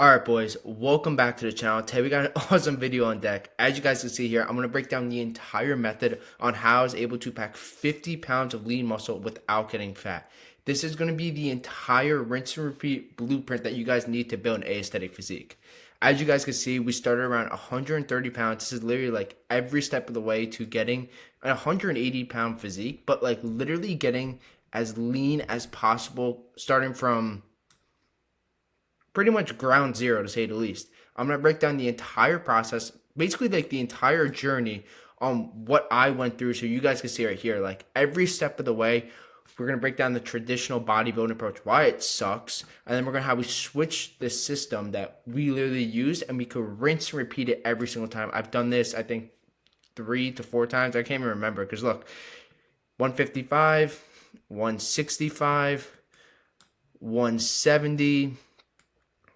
Alright boys, welcome back to the channel. Today we got an awesome video on deck. As you guys can see here, I'm going to break down the entire method on how I was able to pack 50 pounds of lean muscle without getting fat. This is going to be the entire rinse and repeat blueprint that you guys need to build an aesthetic physique. As you guys can see, we started around 130 pounds. This is literally like every step of the way to getting a 180 pound physique, but like literally getting as lean as possible, starting from pretty much ground zero to say the least. I'm going to break down the entire process, basically like the entire journey on what I went through so you guys can see right here, like every step of the way. We're going to break down the traditional bodybuilding approach, why it sucks, and then we're going to how we switch the system that we literally use and we could rinse and repeat it every single time. I've done this, I think, 3 to 4 times. I can't even remember because look, 155, 165, 170,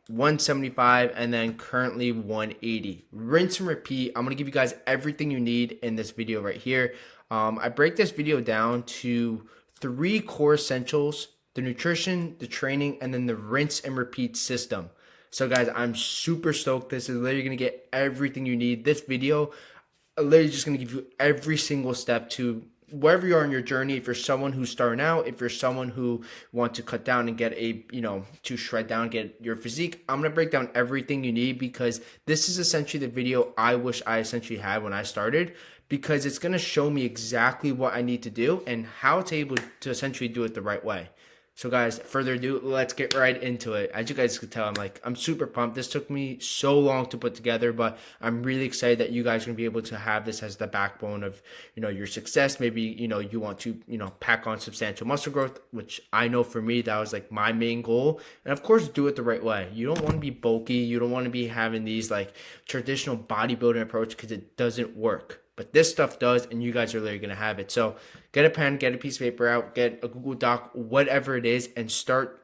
175, and then currently 180. Rinse and repeat. I'm going to give you guys everything you need in this video right here. I break this video down to 3 core essentials: the nutrition, the training, and then the rinse and repeat system. So guys, I'm super stoked. This is literally going to get everything you need. This video literally just going to give you every single step to wherever you are in your journey. If you're someone who's starting out, if you're someone who wants to cut down and get to shred down, get your physique, I'm going to break down everything you need because this is essentially the video I wish I essentially had when I started, because it's going to show me exactly what I need to do and how to able to essentially do it the right way. So guys, further ado, let's get right into it. As you guys can tell, I'm super pumped. This took me so long to put together, but I'm really excited that you guys are going to be able to have this as the backbone of, your success. Maybe, you want to, pack on substantial muscle growth, which I know for me, that was like my main goal. And of course, do it the right way. You don't want to be bulky. You don't want to be having these like traditional bodybuilding approach because it doesn't work. But this stuff does, and you guys are literally going to have it. So get a pen, get a piece of paper out, get a Google Doc, whatever it is, and start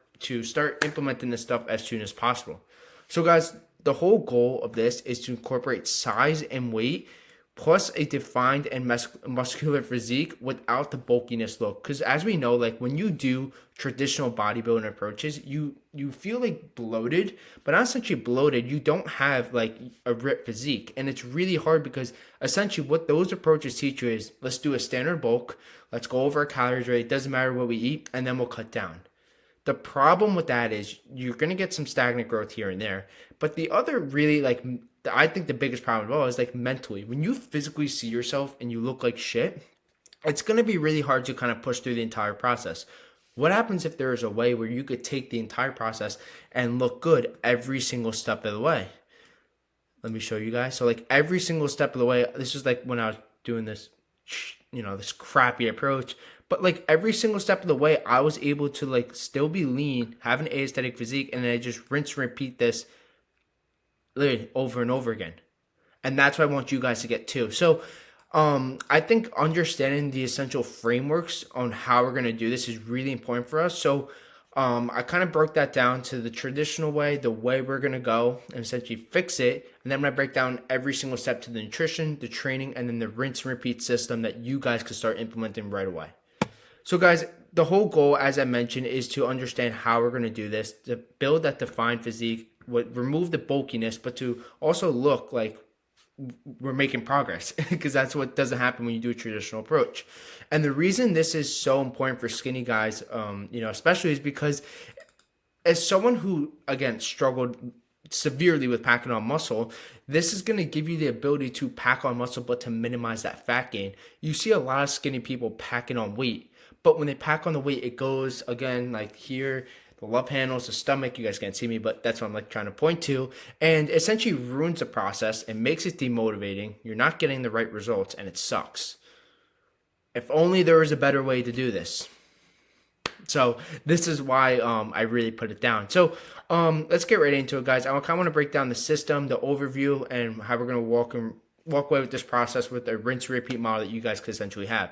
implementing this stuff as soon as possible. So guys, the whole goal of this is to incorporate size and weight plus a defined and muscular physique without the bulkiness look. Because as we know, like when you do traditional bodybuilding approaches, you feel like bloated, but not essentially bloated. You don't have like a ripped physique. And it's really hard because essentially what those approaches teach you is, let's do a standard bulk, let's go over our calories rate, it doesn't matter what we eat, and then we'll cut down. The problem with that is you're going to get some stagnant growth here and there. But the other really I think the biggest problem of all is like mentally. When you physically see yourself and you look like shit, it's going to be really hard to kind of push through the entire process. What happens if there is a way where you could take the entire process and look good every single step of the way? Let me show you guys. So like every single step of the way, this is like when I was doing this, this crappy approach. But like every single step of the way, I was able to like still be lean, have an aesthetic physique, and then I just rinse and repeat this literally over and over again. And that's what I want you guys to get too. So I think understanding the essential frameworks on how we're going to do this is really important for us. So I kind of broke that down to the traditional way, the way we're going to go and essentially fix it. And then I'm going to break down every single step to the nutrition, the training, and then the rinse and repeat system that you guys can start implementing right away. So guys, the whole goal, as I mentioned, is to understand how we're going to do this, to build that defined physique, remove the bulkiness, but to also look like we're making progress because that's what doesn't happen when you do a traditional approach. And the reason this is so important for skinny guys, especially is because as someone who, again, struggled severely with packing on muscle, this is going to give you the ability to pack on muscle, but to minimize that fat gain. You see a lot of skinny people packing on weight, but when they pack on the weight, it goes, again, like here, the love handles, the stomach. You guys can't see me, but that's what I'm like trying to point to. And essentially ruins the process and makes it demotivating. You're not getting the right results, and it sucks. If only there was a better way to do this. So this is why I really put it down. So let's get right into it, guys. I kind of want to break down the system, the overview, and how we're going to walk away with this process with a rinse repeat model that you guys could essentially have.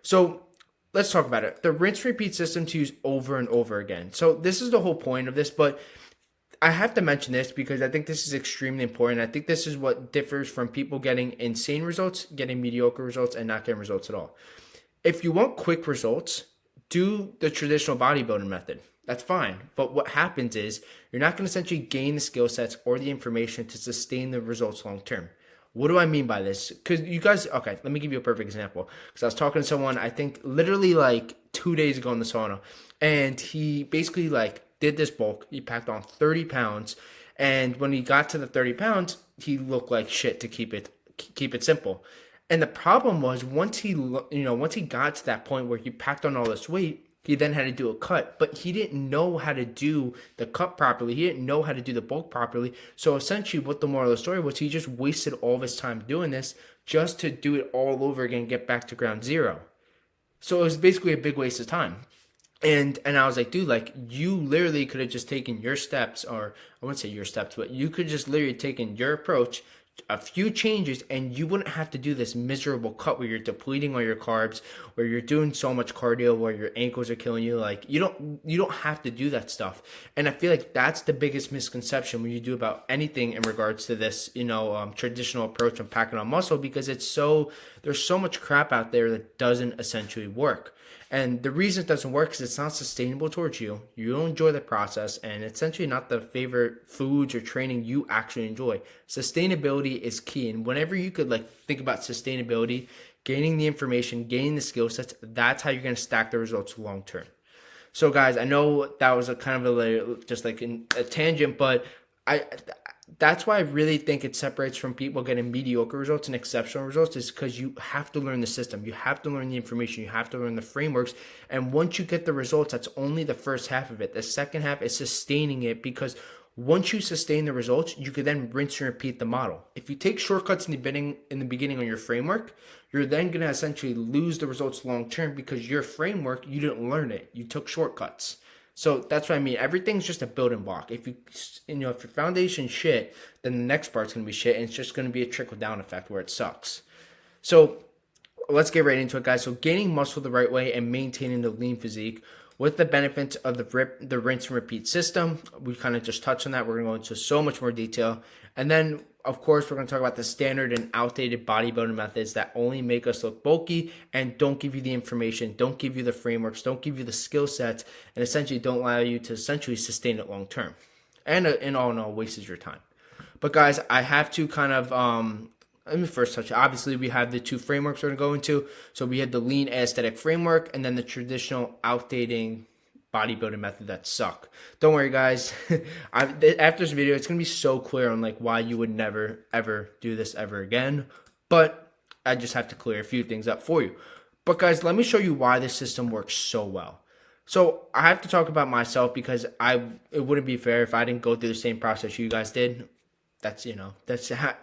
So let's talk about it. The rinse repeat system to use over and over again. So this is the whole point of this, but I have to mention this because I think this is extremely important. I think this is what differs from people getting insane results, getting mediocre results, and not getting results at all. If you want quick results, do the traditional bodybuilding method. That's fine. But what happens is you're not going to essentially gain the skill sets or the information to sustain the results long term. What do I mean by this? Because you guys, okay, let me give you a perfect example. Because I was talking to someone, I think literally like 2 days ago in the sauna, and he basically like did this bulk. He packed on 30 pounds, and when he got to the 30 pounds, he looked like shit, to keep it simple. And the problem was once he got to that point where he packed on all this weight, he then had to do a cut, but he didn't know how to do the cut properly. He didn't know how to do the bulk properly. So essentially what the moral of the story was, he just wasted all of his time doing this just to do it all over again, get back to ground zero. So it was basically a big waste of time. And I was like, dude, like, you literally could have just taken your steps, or I wouldn't say your steps, but you could just literally taken your approach, a few changes, and you wouldn't have to do this miserable cut where you're depleting all your carbs, where you're doing so much cardio, where your ankles are killing you. Like, you don't have to do that stuff. And I feel like that's the biggest misconception when you do about anything in regards to this, traditional approach of packing on muscle, because there's so much crap out there that doesn't essentially work. And the reason it doesn't work is it's not sustainable towards you. You don't enjoy the process, and it's essentially not the favorite foods or training you actually enjoy. Sustainability is key. And whenever you could think about sustainability, gaining the information, gaining the skill sets, that's how you're going to stack the results long term. So guys, I know that was a kind of a tangent, but that's why I really think it separates from people getting mediocre results and exceptional results, is because you have to learn the system. You have to learn the information. You have to learn the frameworks. And once you get the results, that's only the first half of it. The second half is sustaining it, because once you sustain the results, you can then rinse and repeat the model. If you take shortcuts in the beginning on your framework, you're then going to essentially lose the results long term, because your framework, you didn't learn it. You took shortcuts. So that's what I mean. Everything's just a building block. If if your foundation's shit, then the next part's going to be shit, and it's just going to be a trickle down effect where it sucks. So let's get right into it, guys. So gaining muscle the right way and maintaining the lean physique with the benefits of the rinse and repeat system. We kind of just touched on that. We're going to go into so much more detail. And then, of course, we're going to talk about the standard and outdated bodybuilding methods that only make us look bulky and don't give you the information, don't give you the frameworks, don't give you the skill sets, and essentially don't allow you to essentially sustain it long term. And in all, wastes your time. But guys, I have to kind of let me first touch. Obviously, we have the two frameworks we're going to go into. So we had the lean aesthetic framework, and then the traditional outdating bodybuilding method that suck. Don't worry, guys. After this video, it's going to be so clear on why you would never, ever do this ever again. But I just have to clear a few things up for you. But guys, let me show you why this system works so well. So I have to talk about myself, because it wouldn't be fair if I didn't go through the same process you guys did. That's how,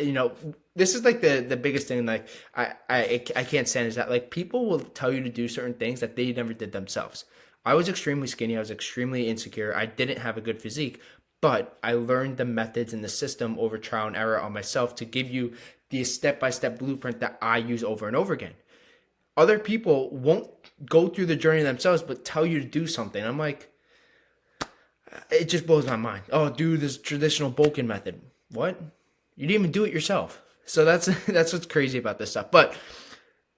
this is the biggest thing I can't stand, is that people will tell you to do certain things that they never did themselves. I was extremely skinny. I was extremely insecure. I didn't have a good physique, but I learned the methods and the system over trial and error on myself to give you the step-by-step blueprint that I use over and over again. Other people won't go through the journey themselves, but tell you to do something. I'm like, it just blows my mind. Oh, do this traditional bulking method. What? You didn't even do it yourself. So that's what's crazy about this stuff. But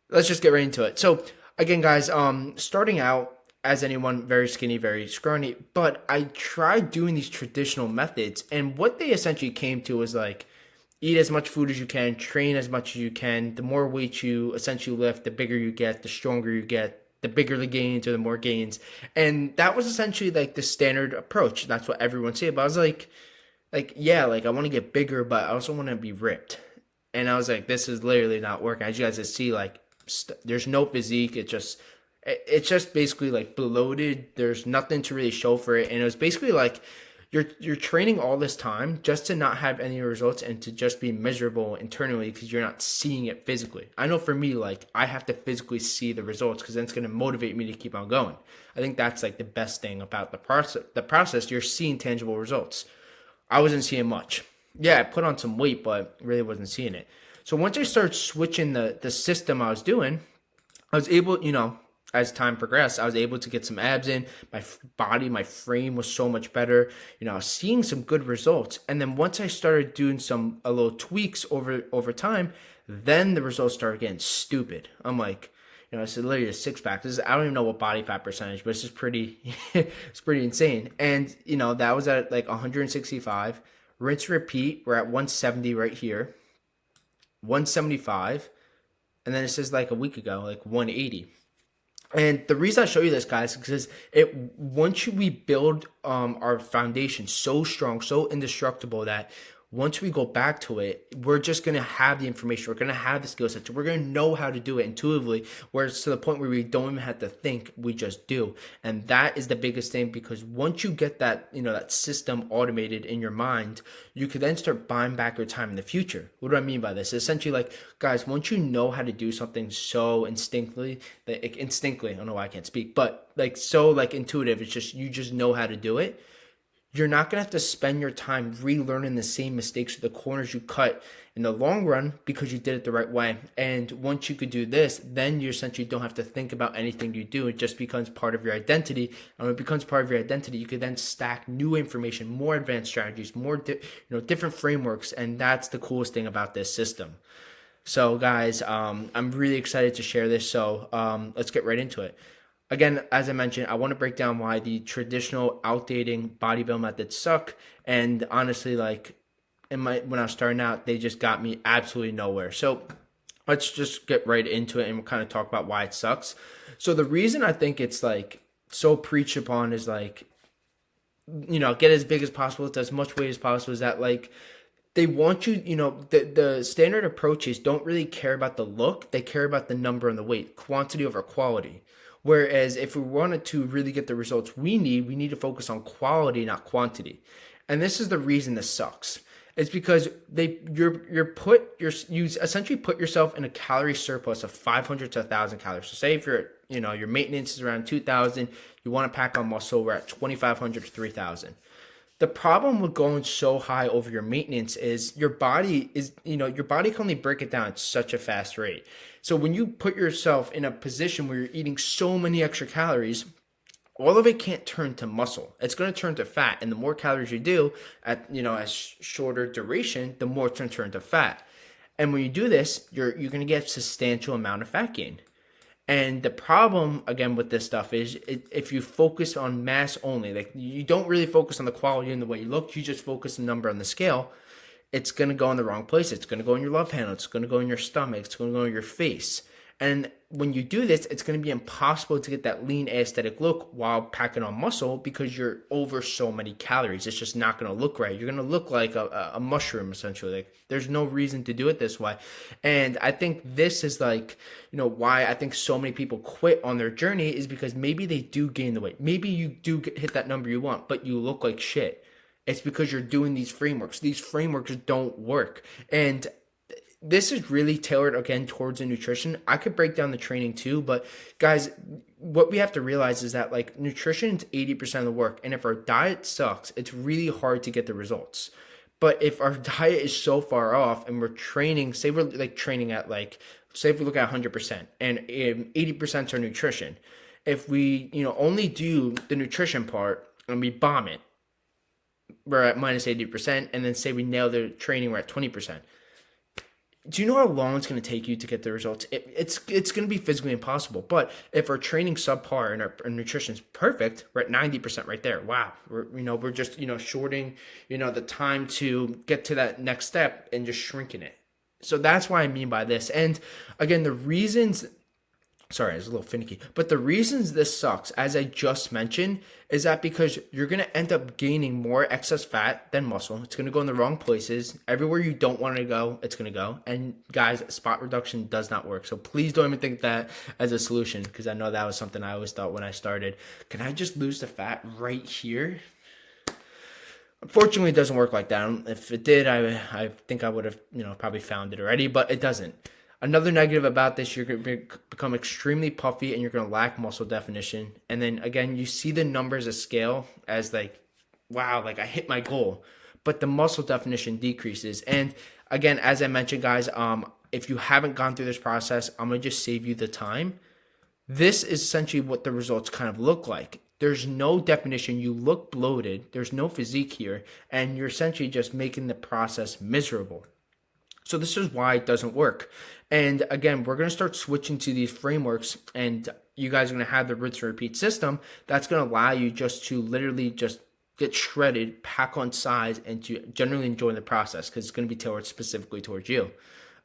let's just get right into it. So again, guys, starting out as anyone, very skinny, very scrawny, but I tried doing these traditional methods, and what they essentially came to was eat as much food as you can, train as much as you can. The more weight you essentially lift, the bigger you get, the stronger you get, the bigger the gains or the more gains. And that was essentially the standard approach. That's what everyone said. But I was I want to get bigger, but I also want to be ripped. And I was like, this is literally not working. As you guys can see, there's no physique. It's just basically bloated. There's nothing to really show for it. And it was basically you're training all this time just to not have any results and to just be miserable internally because you're not seeing it physically. I know for me, I have to physically see the results, because then it's going to motivate me to keep on going. I think that's the best thing about the process. The process, you're seeing tangible results. I wasn't seeing much. Yeah, I put on some weight, but really wasn't seeing it. So once I started switching the system I was doing, I was able, as time progressed, I was able to get some abs in. My body, my frame was so much better. I was seeing some good results. And then once I started doing a little tweaks over time, then the results started getting stupid. I'm like, it's literally a six pack. I don't even know what body fat percentage, but it's just pretty, it's pretty insane. And, that was at like 165. Rinse, repeat. We're at 170 right here, 175. And then it says like a week ago, like 180. And the reason I show you this, guys, is because once we build our foundation so strong, so indestructible, that once we go back to it, we're just going to have the information. We're going to have the skill sets. We're going to know how to do it intuitively, where it's to the point where we don't even have to think. We just do. And that is the biggest thing, because once you get that, that system automated in your mind, you can then start buying back your time in the future. What do I mean by this? Essentially, like, guys, once you know how to do something so instinctively, I don't know why I can't speak, but like so like intuitive, it's just, you just know how to do it. You're not going to have to spend your time relearning the same mistakes or the corners you cut in the long run, because you did it the right way. And once you could do this, then you essentially don't have to think about anything you do. It just becomes part of your identity. And when it becomes part of your identity, you could then stack new information, more advanced strategies, more different frameworks. And that's the coolest thing about this system. So guys, I'm really excited to share this. So let's get right into it. Again, as I mentioned, I want to break down why the traditional outdating bodybuilding methods suck. And honestly, like when I was starting out, they just got me absolutely nowhere. So let's just get right into it and kind of talk about why it sucks. So the reason I think it's like so preached upon is like, get as big as possible, with as much weight as possible, is that like they want you, the standard approaches don't really care about the look. They care about the number and the weight, quantity over quality. Whereas if we wanted to really get the results we need to focus on quality, not quantity. And this is the reason this sucks. It's because you essentially put yourself in a calorie surplus of 500 to 1,000 calories. So say if your maintenance is around 2,000, you want to pack on muscle, we're at 2,500 to 3,000. The problem with going so high over your maintenance is your body can only break it down at such a fast rate. So when you put yourself in a position where you're eating so many extra calories, all of it can't turn to muscle. It's going to turn to fat. And the more calories you do at, as shorter duration, the more it's going to turn to fat. And when you do this, you're going to get a substantial amount of fat gain. And the problem, again, with this stuff is if you focus on mass only, like you don't really focus on the quality and the way you look, you just focus the number on the scale, it's going to go in the wrong place. It's going to go in your love handle. It's going to go in your stomach. It's going to go in your face. And when you do this, it's going to be impossible to get that lean aesthetic look while packing on muscle, because you're over so many calories. It's just not going to look right. You're going to look like a mushroom, essentially. Like, there's no reason to do it this way. And I think this is like, why I think so many people quit on their journey, is because maybe they do gain the weight. Maybe you do hit that number you want, but you look like shit. It's because you're doing these frameworks. These frameworks don't work. And this is really tailored, again, towards the nutrition. I could break down the training too, but guys, what we have to realize is that like nutrition is 80% of the work. And if our diet sucks, it's really hard to get the results. But if our diet is so far off and we're training, say we're like training at say if we look at 100% and 80% is our nutrition. If we, only do the nutrition part and we bomb it, we're at minus 80%. And then say we nail the training, we're at 20%. Do you know how long it's going to take you to get the results? It's going to be physically impossible. But if our training subpar and our nutrition's perfect, we're at 90% right there. Wow, we're just shorting the time to get to that next step and just shrinking it. So that's what I mean by this. And again, the reasons. Sorry, it's a little finicky. But the reasons this sucks, as I just mentioned, is that because you're going to end up gaining more excess fat than muscle. It's going to go in the wrong places. Everywhere you don't want to go, it's going to go. And guys, spot reduction does not work. So please don't even think that as a solution, because I know that was something I always thought when I started. Can I just lose the fat right here? Unfortunately, it doesn't work like that. If it did, I think I would have probably found it already, but it doesn't. Another negative about this, you're going to become extremely puffy and you're going to lack muscle definition. And then again, you see the numbers of scale as like, wow, like I hit my goal, but the muscle definition decreases. And again, as I mentioned, guys, if you haven't gone through this process, I'm going to just save you the time. This is essentially what the results kind of look like. There's no definition. You look bloated. There's no physique here. And you're essentially just making the process miserable. So this is why it doesn't work. And again, we're going to start switching to these frameworks, and you guys are going to have the rinse and repeat system that's going to allow you just to literally just get shredded, pack on size, and to generally enjoy the process, because it's going to be tailored specifically towards you.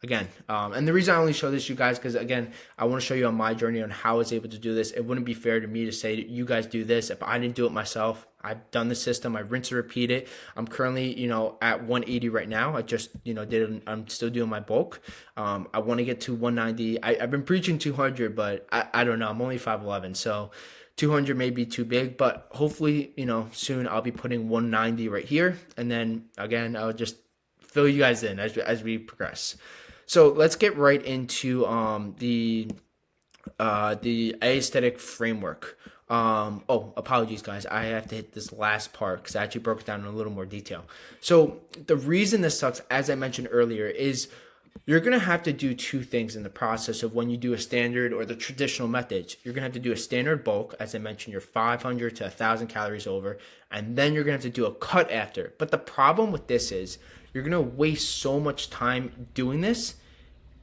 Again, and the reason I only show this, you guys, because again, I want to show you on my journey on how I was able to do this. It wouldn't be fair to me to say that you guys do this if I didn't do it myself. I've done the system. I rinse and repeat it. I'm currently, at 180 right now. I just, I'm still doing my bulk. I want to get to 190. I've been preaching 200, but I don't know. I'm only 5'11", so 200 may be too big, but hopefully, soon I'll be putting 190 right here. And then again, I'll just fill you guys in as we progress. So let's get right into the aesthetic framework. Apologies, guys. I have to hit this last part because I actually broke it down in a little more detail. So the reason this sucks, as I mentioned earlier, is you're going to have to do two things in the process of when you do a standard or the traditional methods. You're going to have to do a standard bulk, as I mentioned, you're 500 to 1,000 calories over, and then you're going to have to do a cut after. But the problem with this is you're going to waste so much time doing this,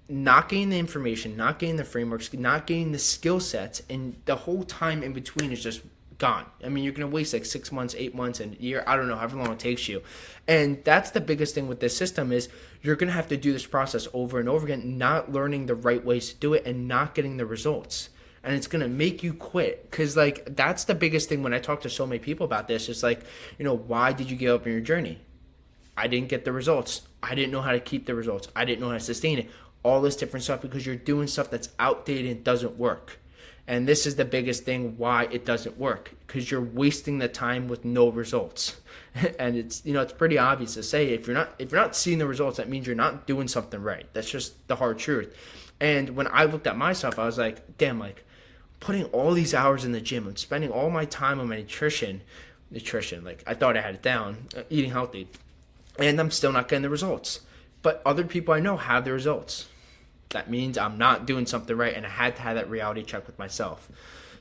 not getting the information, not getting the frameworks, not getting the skill sets, and the whole time in between is just gone. I mean, you're going to waste like 6 months, 8 months, and a year, I don't know, however long it takes you. And that's the biggest thing with this system is you're going to have to do this process over and over again, not learning the right ways to do it and not getting the results. And it's going to make you quit, because like that's the biggest thing when I talk to so many people about this. It's like, why did you give up on your journey? I didn't get the results. I didn't know how to keep the results. I didn't know how to sustain it. All this different stuff because you're doing stuff that's outdated and doesn't work. And this is the biggest thing why it doesn't work, because you're wasting the time with no results. And it's it's pretty obvious to say if you're not seeing the results, that means you're not doing something right. That's just the hard truth. And when I looked at myself, I was like, damn, like putting all these hours in the gym and spending all my time on my nutrition, like I thought I had it down, eating healthy, and I'm still not getting the results. But other people I know have the results. That means I'm not doing something right, and I had to have that reality check with myself.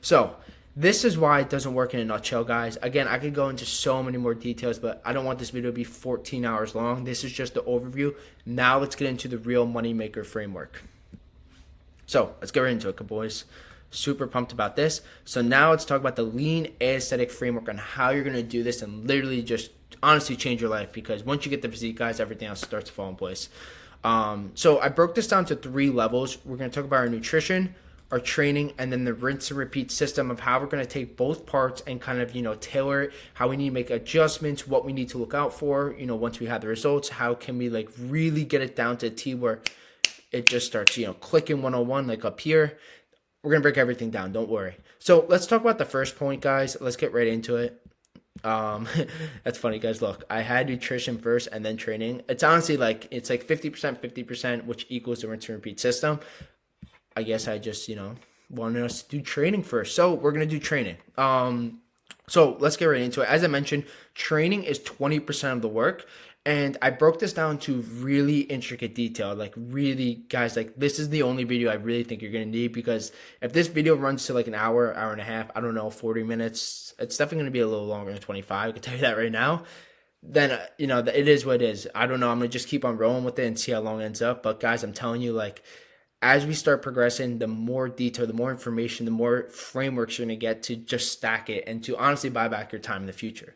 So this is why it doesn't work in a nutshell, guys. Again, I could go into so many more details, but I don't want this video to be 14 hours long. This is just the overview. Now let's get into the real moneymaker framework. So let's get right into it, boys. Super pumped about this. So now let's talk about the lean aesthetic framework on how you're going to do this and literally just honestly change your life, because once you get the physique, guys, everything else starts to fall in place. So I broke this down to 3 levels. We're going to talk about our nutrition, our training, and then the rinse and repeat system of how we're going to take both parts and kind of, tailor it, how we need to make adjustments, what we need to look out for, once we have the results, how can we like really get it down to a T where it just starts, clicking 101, like up here. We're going to break everything down. Don't worry. So let's talk about the first point, guys. Let's get right into it. That's funny, guys. Look, I had nutrition first and then training. It's honestly like 50%, which equals the rinse and repeat system. I guess I just, wanted us to do training first. So we're going to do training. So let's get right into it. As I mentioned, training is 20% of the work. And I broke this down to really intricate detail, like really, guys, like this is the only video I really think you're going to need, because if this video runs to like an hour, hour and a half, I don't know, 40 minutes, it's definitely going to be a little longer than 25. I can tell you that right now. Then, it is what it is. I don't know. I'm going to just keep on rolling with it and see how long it ends up. But guys, I'm telling you, like, as we start progressing, the more detail, the more information, the more frameworks you're going to get to just stack it and to honestly buy back your time in the future.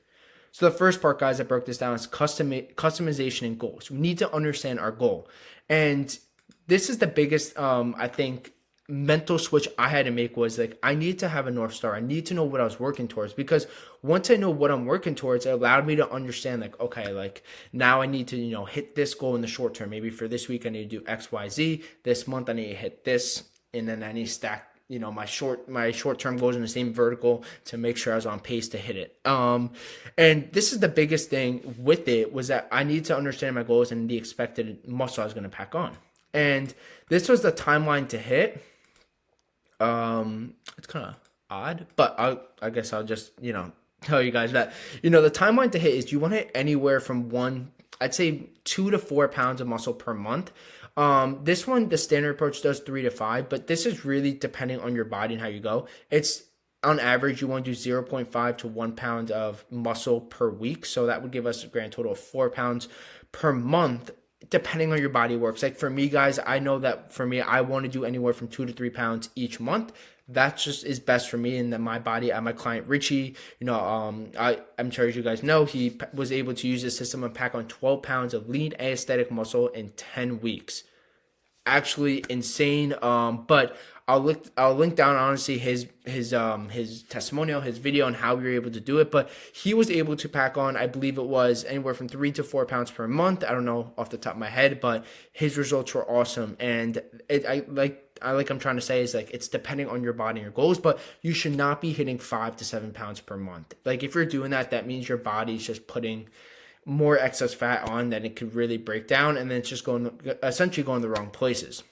So the first part, guys, I broke this down is customization and goals. We need to understand our goal. And this is the biggest, I think, mental switch I had to make was like, I need to have a North Star. I need to know what I was working towards, because once I know what I'm working towards, it allowed me to understand like, okay, like now I need to, hit this goal in the short term. Maybe for this week, I need to do X, Y, Z. This month, I need to hit this. And then I need to stack my short-term goals in the same vertical to make sure I was on pace to hit it. And this is the biggest thing with it, was that I need to understand my goals and the expected muscle I was going to pack on. And this was the timeline to hit. It's kind of odd, but I guess I'll just, tell you guys that, the timeline to hit is you want to hit anywhere from I'd say 2 to 4 pounds of muscle per month. This one, the standard approach does 3 to 5, but this is really depending on your body and how you go. It's on average, you want to do 0.5 to 1 pound of muscle per week. So that would give us a grand total of 4 pounds per month. depending on your body works. Like for me, guys, I know that for me, I want to do anywhere from 2 to 3 pounds each month. That just is best for me and then my body. My client Richie, I'm sure you guys know, he was able to use this system and pack on 12 pounds of lean aesthetic muscle in 10 weeks. Actually insane. But I'll link down honestly his testimonial, his video on how we were able to do it. But he was able to pack on, I believe it was anywhere from 3 to 4 pounds per month. I don't know off the top of my head, but his results were awesome. And I'm trying to say is like it's depending on your body and your goals, but you should not be hitting 5 to 7 pounds per month. Like if you're doing that, that means your body's just putting more excess fat on that it could really break down, and then it's just essentially going the wrong places.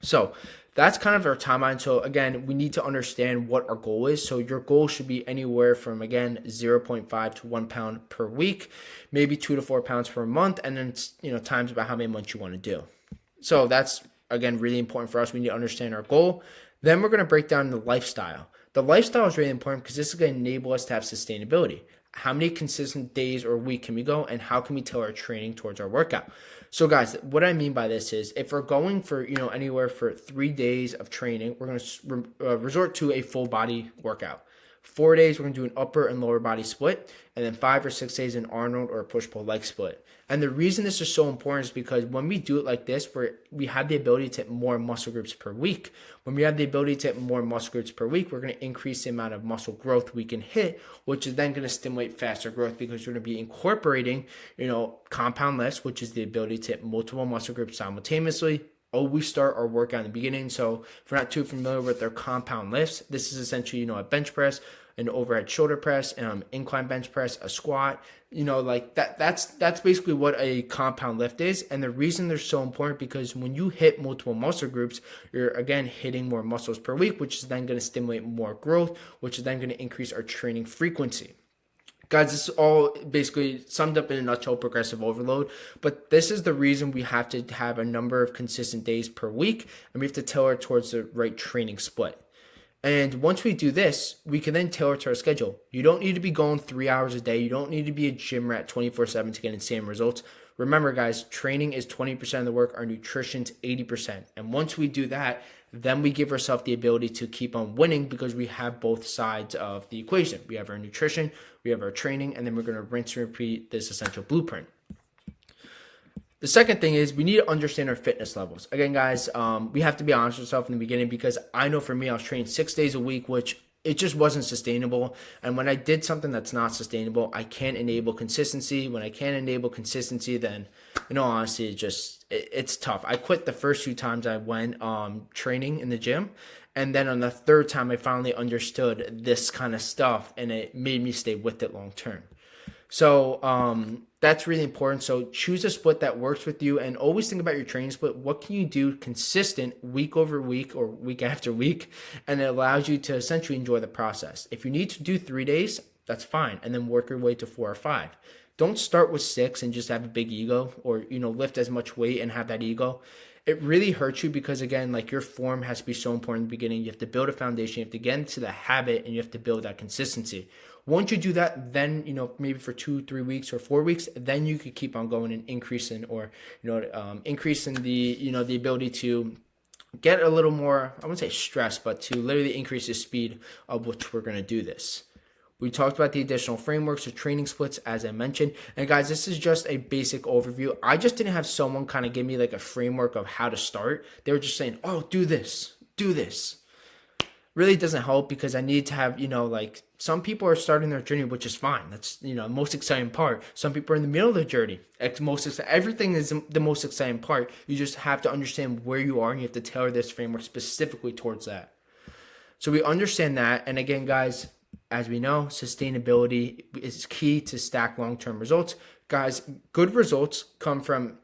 So that's kind of our timeline. So again, we need to understand what our goal is. So your goal should be anywhere from, again, 0.5 to 1 pound per week, maybe 2 to 4 pounds per month, and then times about how many months you want to do. So that's, again, really important for us. We need to understand our goal. Then we're going to break down the lifestyle. The lifestyle is really important because this is going to enable us to have sustainability. How many consistent days or week can we go, and how can we tailor our training towards our workout? So guys, what I mean by this is if we're going for, anywhere for 3 days of training, we're going to resort to a full body workout. 4 days, we're going to do an upper and lower body split, and then 5 or 6 days an Arnold or a push-pull leg split. And the reason this is so important is because when we do it like this, we have the ability to hit more muscle groups per week. When we have the ability to hit more muscle groups per week, we're going to increase the amount of muscle growth we can hit, which is then going to stimulate faster growth because we're going to be incorporating, compound lifts, which is the ability to hit multiple muscle groups simultaneously. Always start our workout in the beginning. So if you're not too familiar with their compound lifts, this is essentially, a bench press, an overhead shoulder press, incline bench press, a squat, that's basically what a compound lift is. And the reason they're so important because when you hit multiple muscle groups, you're again hitting more muscles per week, which is then going to stimulate more growth, which is then going to increase our training frequency. Guys, this is all basically summed up in a nutshell, progressive overload. But this is the reason we have to have a number of consistent days per week, and we have to tailor towards the right training split. And once we do this, we can then tailor to our schedule. You don't need to be going 3 hours a day. You don't need to be a gym rat 24/7 to get insane results. Remember, guys, training is 20% of the work. Our nutrition's 80%. And once we do that, then we give ourselves the ability to keep on winning because we have both sides of the equation. We have our nutrition, we have our training, and then we're going to rinse and repeat this essential blueprint. The second thing is we need to understand our fitness levels. Again, guys, we have to be honest with ourselves in the beginning because I know for me, I was training 6 days a week, which it just wasn't sustainable. And when I did something that's not sustainable, I can't enable consistency. When I can't enable consistency, then, honestly, it's tough. I quit the first 2 times I went training in the gym. And then on the 3rd time, I finally understood this kind of stuff, and it made me stay with it long term. So that's really important. So choose a split that works with you and always think about your training split. What can you do consistent week over week or week after week? And it allows you to essentially enjoy the process. If you need to do 3 days, that's fine. And then work your way to 4 or 5. Don't start with 6 and just have a big ego or, lift as much weight and have that ego. It really hurts you because, again, your form has to be so important in the beginning. You have to build a foundation. You have to get into the habit and you have to build that consistency. Once you do that, then, maybe for 2-3 weeks or 4 weeks, then you could keep on going and increasing the ability to get a little more, I wouldn't say stress, but to literally increase the speed of which we're going to do this. We talked about the additional frameworks or training splits, as I mentioned. And guys, this is just a basic overview. I just didn't have someone kind of give me a framework of how to start. They were just saying, oh, do this. Really doesn't help because I need to have, some people are starting their journey, which is fine. That's, the most exciting part. Some people are in the middle of their journey. Everything is the most exciting part. You just have to understand where you are and you have to tailor this framework specifically towards that. So we understand that. And again, guys, as we know, sustainability is key to stack long-term results. Guys, good results come from,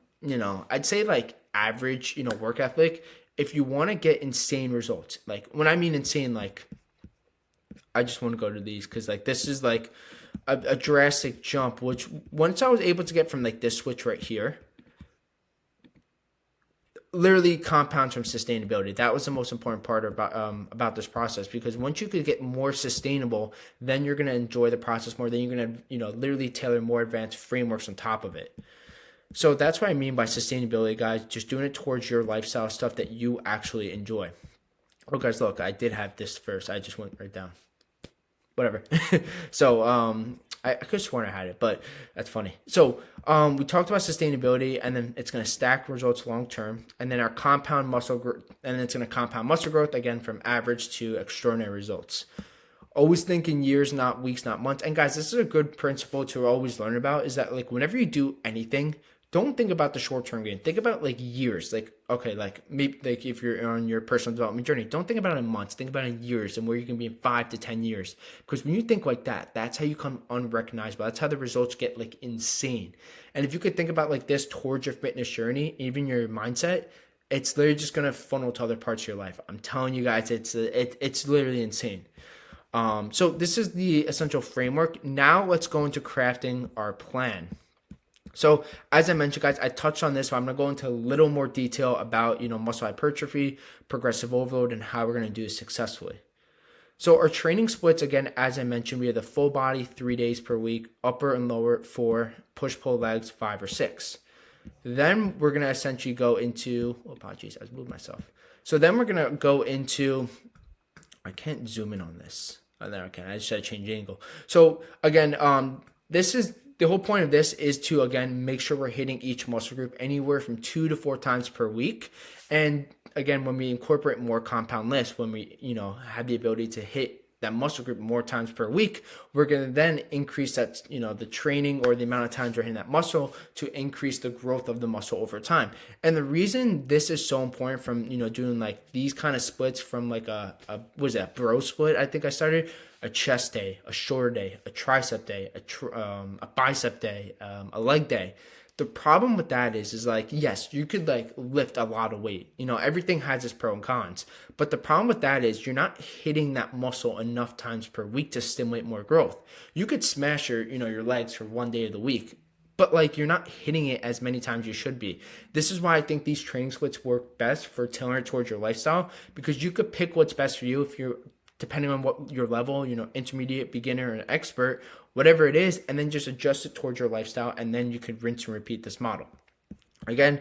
I'd say average, work ethic. If you want to get insane results, when I mean insane, I just want to go to these because this is a drastic jump, which once I was able to get from this switch right here, literally compounds from sustainability. That was the most important part about this process because once you could get more sustainable, then you're going to enjoy the process more. Then you're going to, literally tailor more advanced frameworks on top of it. So that's what I mean by sustainability, guys. Just doing it towards your lifestyle, stuff that you actually enjoy. Oh, guys, look, I did have this first. I just went right down. Whatever. So I could have sworn I had it, but that's funny. So we talked about sustainability, and then it's going to stack results long term, and then our compound muscle growth, and it's going to compound muscle growth again from average to extraordinary results. Always think in years, not weeks, not months. And guys, this is a good principle to always learn about, is that like whenever you do anything, don't think about the short-term gain. Think about like years. Like, okay, like maybe like if you're on your personal development journey, don't think about it in months. Think about it in years and where you can be in 5 to 10 years. Because when you think like that, that's how you come unrecognizable. That's how the results get like insane. And if you could think about like this towards your fitness journey, even your mindset, it's literally just gonna funnel to other parts of your life. I'm telling you guys, it's literally insane. So this is the essential framework. Now let's go into crafting our plan. So as I mentioned, guys, I touched on this, but I'm going to go into a little more detail about, muscle hypertrophy, progressive overload, and how we're going to do this successfully. So our training splits, again, as I mentioned, we have the full body 3 days per week, upper and lower 4, push-pull legs 5 or 6. Then we're going to essentially go into, apologies, I moved myself. So then we're going to go into, I can't zoom in on this. Oh, there I can. I just had to change the angle. So again, this is the whole point of this is to, again, make sure we're hitting each muscle group anywhere from 2 to 4 times per week. And again, when we incorporate more compound lifts, when we, have the ability to hit that muscle group more times per week, we're going to then increase that, the training or the amount of times we're hitting that muscle to increase the growth of the muscle over time. And the reason this is so important from, doing like these kind of splits from like a bro split, I think I started, a chest day, a shoulder day, a tricep day, a bicep day, a leg day. The problem with that is like, yes, you could like lift a lot of weight. Everything has its pros and cons. But the problem with that is you're not hitting that muscle enough times per week to stimulate more growth. You could smash your legs for 1 day of the week, but like you're not hitting it as many times you should be. This is why I think these training splits work best for tailoring towards your lifestyle, because you could pick what's best for you if you're depending on what your level, intermediate, beginner, and expert, whatever it is, and then just adjust it towards your lifestyle, and then you could rinse and repeat this model. Again,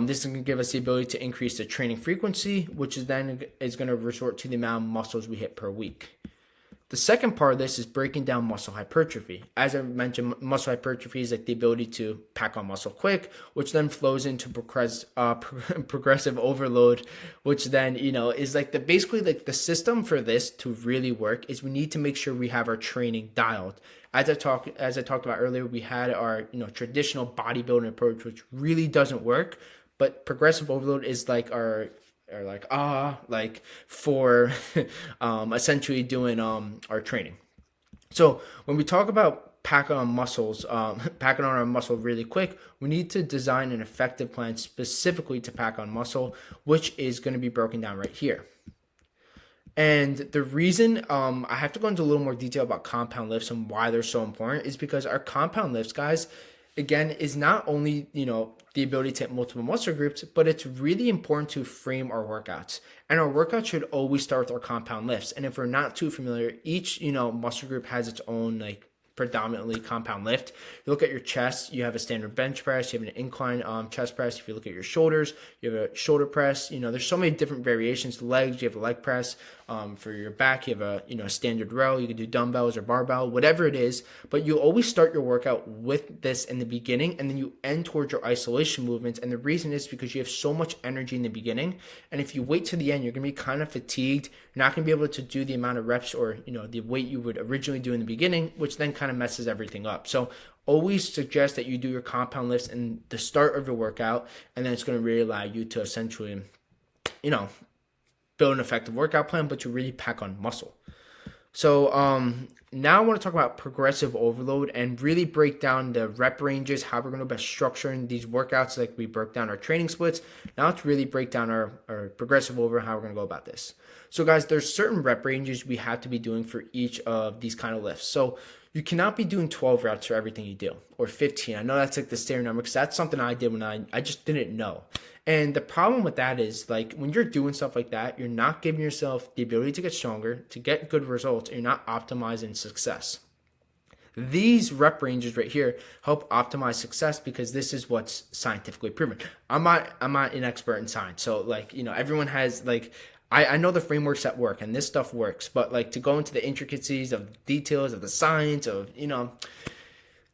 this is going to give us the ability to increase the training frequency, which is then is going to resort to the amount of muscles we hit per week. The second part of this is breaking down muscle hypertrophy. As I mentioned, muscle hypertrophy is like the ability to pack on muscle quick, which then flows into progressive overload, which then, is like basically like the system for this to really work is we need to make sure we have our training dialed. As I talked about earlier, we had our, traditional bodybuilding approach, which really doesn't work, but progressive overload is like for essentially doing our training. So when we talk about packing on our muscle really quick, we need to design an effective plan specifically to pack on muscle, which is going to be broken down right here. And the reason I have to go into a little more detail about compound lifts and why they're so important is because our compound lifts, guys, again, is not only, the ability to hit multiple muscle groups, but it's really important to frame our workouts. And our workout should always start with our compound lifts. And if we're not too familiar, each, muscle group has its own, like, predominantly compound lift. You look at your chest, you have a standard bench press, you have an incline chest press. If you look at your shoulders, you have a shoulder press. There's so many different variations. Legs, you have a leg press. For your back, you have a standard row. You can do dumbbells or barbell, whatever it is. But you always start your workout with this in the beginning, and then you end towards your isolation movements. And the reason is because you have so much energy in the beginning, and if you wait to the end, you're gonna be kind of fatigued. You're not gonna be able to do the amount of reps or the weight you would originally do in the beginning, which then kind of messes everything up. So always suggest that you do your compound lifts in the start of your workout, and then it's going to really allow you to essentially, build an effective workout plan, but to really pack on muscle. So now I want to talk about progressive overload and really break down the rep ranges, how we're going to best structuring these workouts like we broke down our training splits. Now let's really break down our progressive overload, how we're going to go about this. So guys, there's certain rep ranges we have to be doing for each of these kind of lifts. So you cannot be doing 12 reps for everything you do, or 15. I know that's like the standard number because that's something I did when I just didn't know. And the problem with that is, like, when you're doing stuff like that, you're not giving yourself the ability to get stronger, to get good results, and you're not optimizing success. These rep ranges right here help optimize success because this is what's scientifically proven. I'm not an expert in science, so like, you know, everyone has like, I know the frameworks that work and this stuff works, but like to go into the intricacies of details of the science of, you know,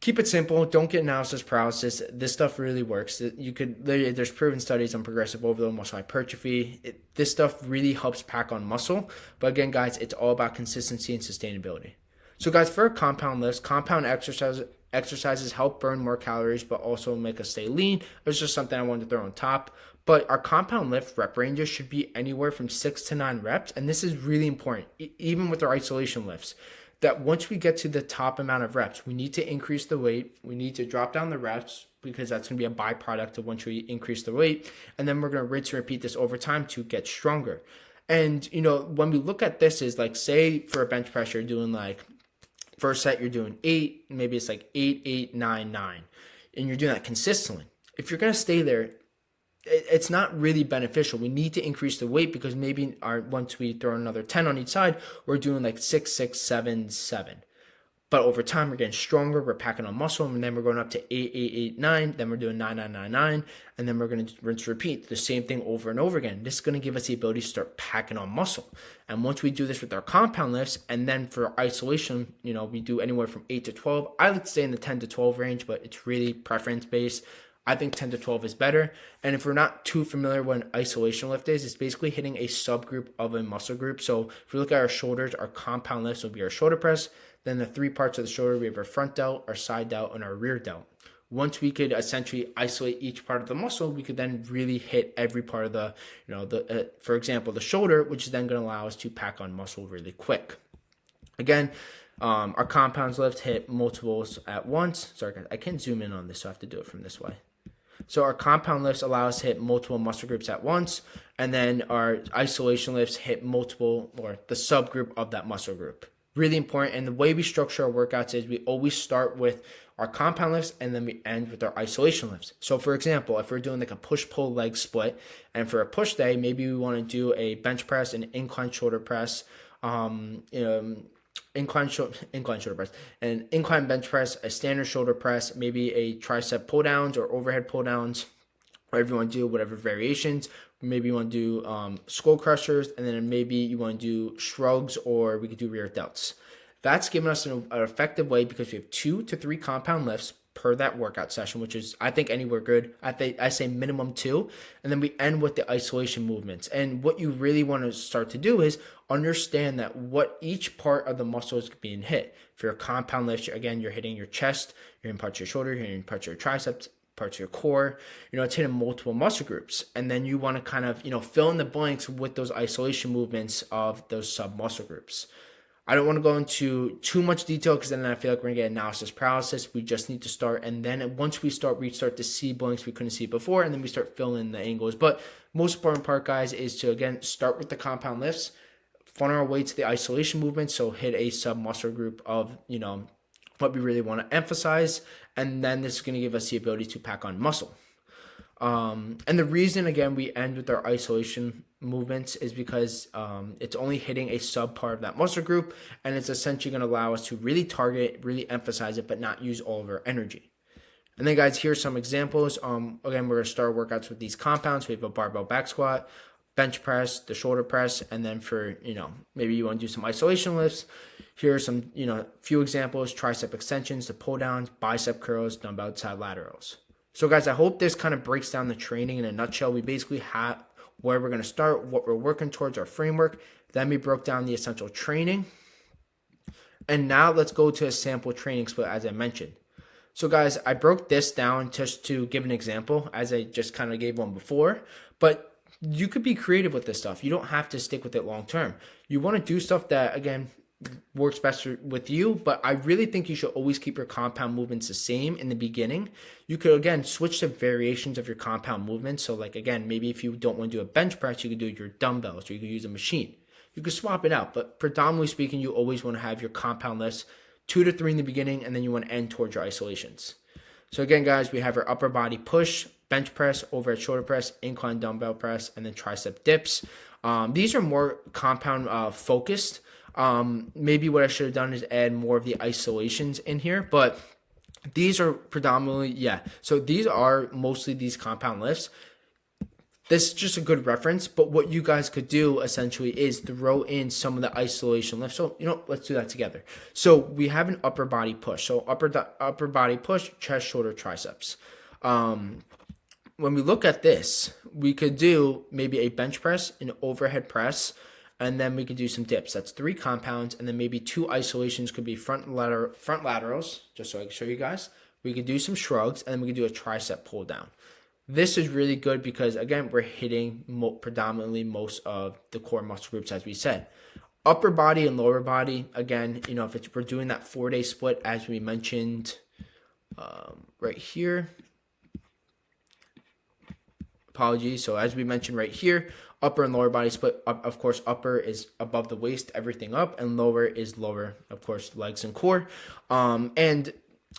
keep it simple. Don't get analysis paralysis. This stuff really works. There's proven studies on progressive overload muscle hypertrophy. This stuff really helps pack on muscle. But again, guys, it's all about consistency and sustainability. So guys, for compound lifts, compound exercises help burn more calories, but also make us stay lean. It's just something I wanted to throw on top. But our compound lift rep ranges should be anywhere from 6 to 9 reps. And this is really important, even with our isolation lifts, that once we get to the top amount of reps, we need to increase the weight. We need to drop down the reps because that's going to be a byproduct of once we increase the weight. And then we're going to rinse and repeat this over time to get stronger. And, you know, when we look at this is like, say for a bench press, you're doing like, first set, you're doing 8, maybe it's like 8, 8, 9, 9. And you're doing that consistently. If you're going to stay there, it's not really beneficial. We need to increase the weight because maybe once we throw another 10 on each side, we're doing like 6, 6, 7, 7. But over time, we're getting stronger. We're packing on muscle, and then we're going up to 8, 8, 8, 9. Then we're doing 9, 9, 9, 9. And then we're going to rinse, repeat the same thing over and over again. This is going to give us the ability to start packing on muscle. And once we do this with our compound lifts, and then for isolation, you know, we do anywhere from 8 to 12. I like to stay in the 10 to 12 range, but it's really preference based. I think 10 to 12 is better. And if we're not too familiar with what an isolation lift is, it's basically hitting a subgroup of a muscle group. So if we look at our shoulders, our compound lifts will be our shoulder press. Then the 3 parts of the shoulder, we have our front delt, our side delt, and our rear delt. Once we could essentially isolate each part of the muscle, we could then really hit every part of the, you know, for example, the shoulder, which is then going to allow us to pack on muscle really quick. Again, our compounds lift hit multiples at once. Sorry, guys, I can't zoom in on this, so I have to do it from this way. So our compound lifts allow us to hit multiple muscle groups at once, and then our isolation lifts hit multiple or the subgroup of that muscle group. Really important. And the way we structure our workouts is we always start with our compound lifts and then we end with our isolation lifts. So for example, if we're doing like a push-pull leg split, and for a push day, maybe we want to do a bench press, an incline shoulder press, incline shoulder press, an incline bench press, a standard shoulder press, maybe a tricep pull downs or overhead pull downs, whatever you want to do, whatever variations. Maybe you want to do skull crushers, and then maybe you want to do shrugs, or we could do rear delts. That's giving us an effective way because we have 2 to 3 compound lifts per that workout session, which is, I think, anywhere good. I say minimum 2, and then we end with the isolation movements. And what you really want to start to do is understand that what each part of the muscle is being hit. For your compound lifts, again, you're hitting your chest, you're hitting parts of your shoulder, you're hitting parts of your triceps, parts of your core, you know, it's hitting multiple muscle groups. And then you want to kind of, you know, fill in the blanks with those isolation movements of those sub muscle groups. I don't want to go into too much detail because then I feel like we're going to get analysis paralysis. We just need to start. And then once we start to see blanks we couldn't see before, and then we start filling in the angles. But most important part, guys, is to, again, start with the compound lifts, funnel our way to the isolation movement. So hit a sub muscle group of, you know, what we really want to emphasize. And then this is going to give us the ability to pack on muscle. And the reason, again, we end with our isolation movements is because it's only hitting a sub part of that muscle group, and it's essentially going to allow us to really target, really emphasize it, but not use all of our energy. And then, guys, here's some examples. Again, we're going to start workouts with these compounds. We have a barbell back squat, bench press, the shoulder press, and then for, you know, maybe you want to do some isolation lifts. Here are some, you know, few examples: tricep extensions, the pull downs, bicep curls, dumbbell side laterals. So guys, I hope this kind of breaks down the training in a nutshell. We basically have where we're going to start, what we're working towards, our framework. Then we broke down the essential training. And now let's go to a sample training split, as I mentioned. So guys, I broke this down just to give an example, as I just kind of gave one before. But you could be creative with this stuff. You don't have to stick with it long term. You want to do stuff that, again, works best with you, but I really think you should always keep your compound movements the same in the beginning. You could, again, switch to variations of your compound movements. So like, again, maybe if you don't want to do a bench press, you could do your dumbbells, or you could use a machine. You could swap it out, but predominantly speaking, you always want to have your compound lifts 2 to 3 in the beginning, and then you want to end towards your isolations. So again, guys, we have our upper body push, bench press, overhead shoulder press, incline dumbbell press, and then tricep dips. These are more compound focused. Maybe what I should have done is add more of the isolations in here, but these are predominantly, yeah. So these are mostly these compound lifts. This is just a good reference, but what you guys could do essentially is throw in some of the isolation lifts. So, let's do that together. So we have an upper body push. So upper body push, chest, shoulder, triceps. When we look at this, we could do maybe a bench press, an overhead press, and then we could do some dips. That's 3 compounds, and then maybe 2 isolations could be front laterals, just so I can show you guys. We could do some shrugs, and then we could do a tricep pull down. This is really good because, again, we're hitting predominantly most of the core muscle groups, as we said. Upper body and lower body, again, if we're doing that 4-day split, as we mentioned right here. Apologies. So as we mentioned right here, upper and lower body split. Of course, upper is above the waist, everything up, and lower is lower, of course, legs and core. And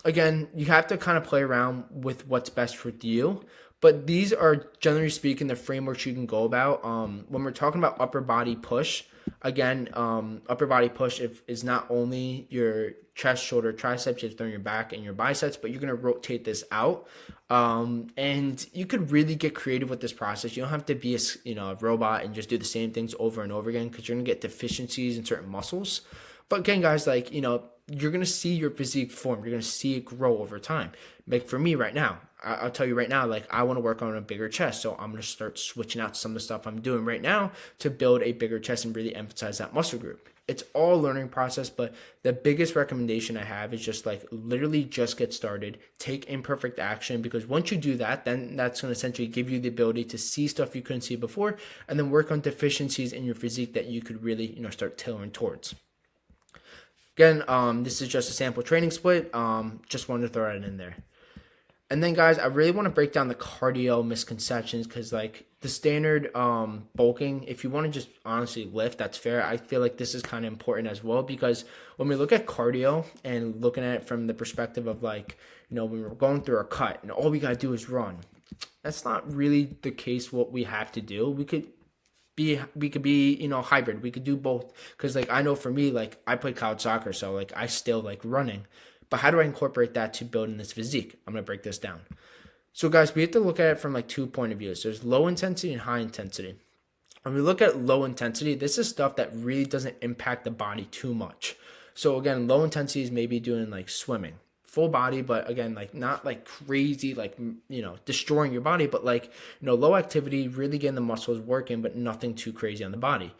again, you have to kind of play around with what's best for you. But these are, generally speaking, the frameworks you can go about. When we're talking about upper body push, again, upper body push is not only your chest, shoulder, triceps, you have to throw in your back and your biceps, but you're going to rotate this out. And you could really get creative with this process. You don't have to be a robot and just do the same things over and over again, because you're going to get deficiencies in certain muscles. But again, guys, you're going to see your physique form. You're going to see it grow over time. Like for me right now, I'll tell you right now, I want to work on a bigger chest. So I'm going to start switching out some of the stuff I'm doing right now to build a bigger chest and really emphasize that muscle group. It's all a learning process, but the biggest recommendation I have is just literally just get started, take imperfect action, because once you do that, then that's going to essentially give you the ability to see stuff you couldn't see before, and then work on deficiencies in your physique that you could really, start tailoring towards. Again, this is just a sample training split. Just wanted to throw it in there. And then, guys, I really want to break down the cardio misconceptions, because the standard bulking, if you want to just honestly lift, that's fair. I feel like this is kind of important as well, because when we look at cardio and looking at it from the perspective of when we're going through a cut and all we got to do is run, that's not really the case. What we have to do, we could be hybrid. We could do both, because I know for me, I play college soccer, so I still like running. But how do I incorporate that to building this physique? I'm going to break this down. So guys, we have to look at it from 2 point of views. There's low intensity and high intensity. When we look at low intensity, this is stuff that really doesn't impact the body too much. So again, low intensity is maybe doing swimming, full body, but again, not crazy, destroying your body, but low activity, really getting the muscles working, but nothing too crazy on the body.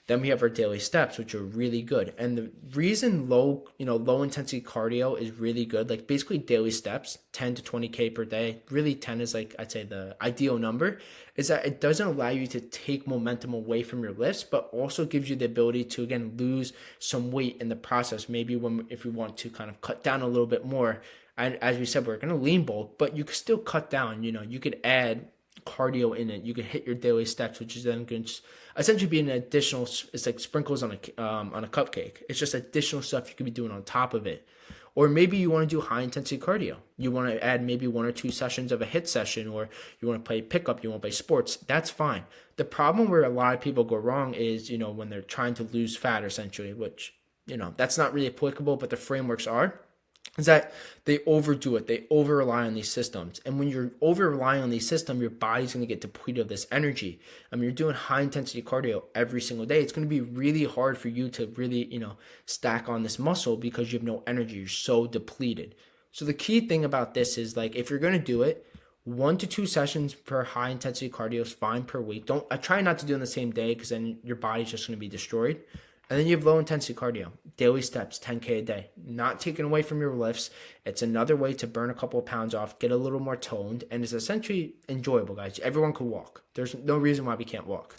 Then we have our daily steps, which are really good. And the reason low intensity cardio is really good, basically daily steps, 10 to 20K per day, really 10 is I'd say the ideal number, is that it doesn't allow you to take momentum away from your lifts, but also gives you the ability to, again, lose some weight in the process. Maybe if we want to kind of cut down a little bit more, and as we said, we're going to lean bulk, but you can still cut down. You could add cardio in it. You can hit your daily steps, which is then going to essentially be an additional, it's like sprinkles on a cupcake. It's just additional stuff you could be doing on top of it. Or maybe you want to do high intensity cardio. You want to add maybe 1 or 2 sessions of a HIIT session, or you want to play pickup, you want to play sports. That's fine. The problem where a lot of people go wrong is, when they're trying to lose fat, essentially, which, that's not really applicable, but the frameworks are, is that they overdo it. They over rely on these systems. And when you're over relying on these systems, your body's going to get depleted of this energy. I mean, you're doing high intensity cardio every single day. It's going to be really hard for you to really, stack on this muscle, because you have no energy. You're so depleted. So the key thing about this is if you're going to do it, 1 to 2 sessions per high intensity cardio is fine per week. I try not to do it on the same day, because then your body's just going to be destroyed. And then you have low intensity cardio, daily steps, 10K a day, not taken away from your lifts. It's another way to burn a couple of pounds off, get a little more toned, and it's essentially enjoyable, guys. Everyone can walk. There's no reason why we can't walk.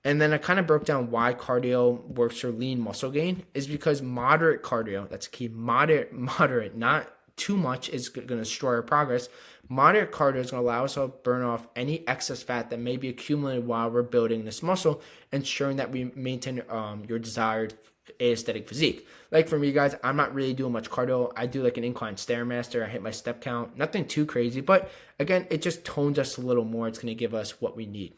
And then I kind of broke down why cardio works for lean muscle gain is because moderate cardio, that's key, moderate, not too much is going to destroy our progress. Moderate cardio is going to allow us to burn off any excess fat that may be accumulated while we're building this muscle, ensuring that we maintain your desired aesthetic physique. For me, guys, I'm not really doing much cardio. I do an incline stairmaster. I hit my step count, nothing too crazy, but again, it just tones us a little more. It's going to give us what we need.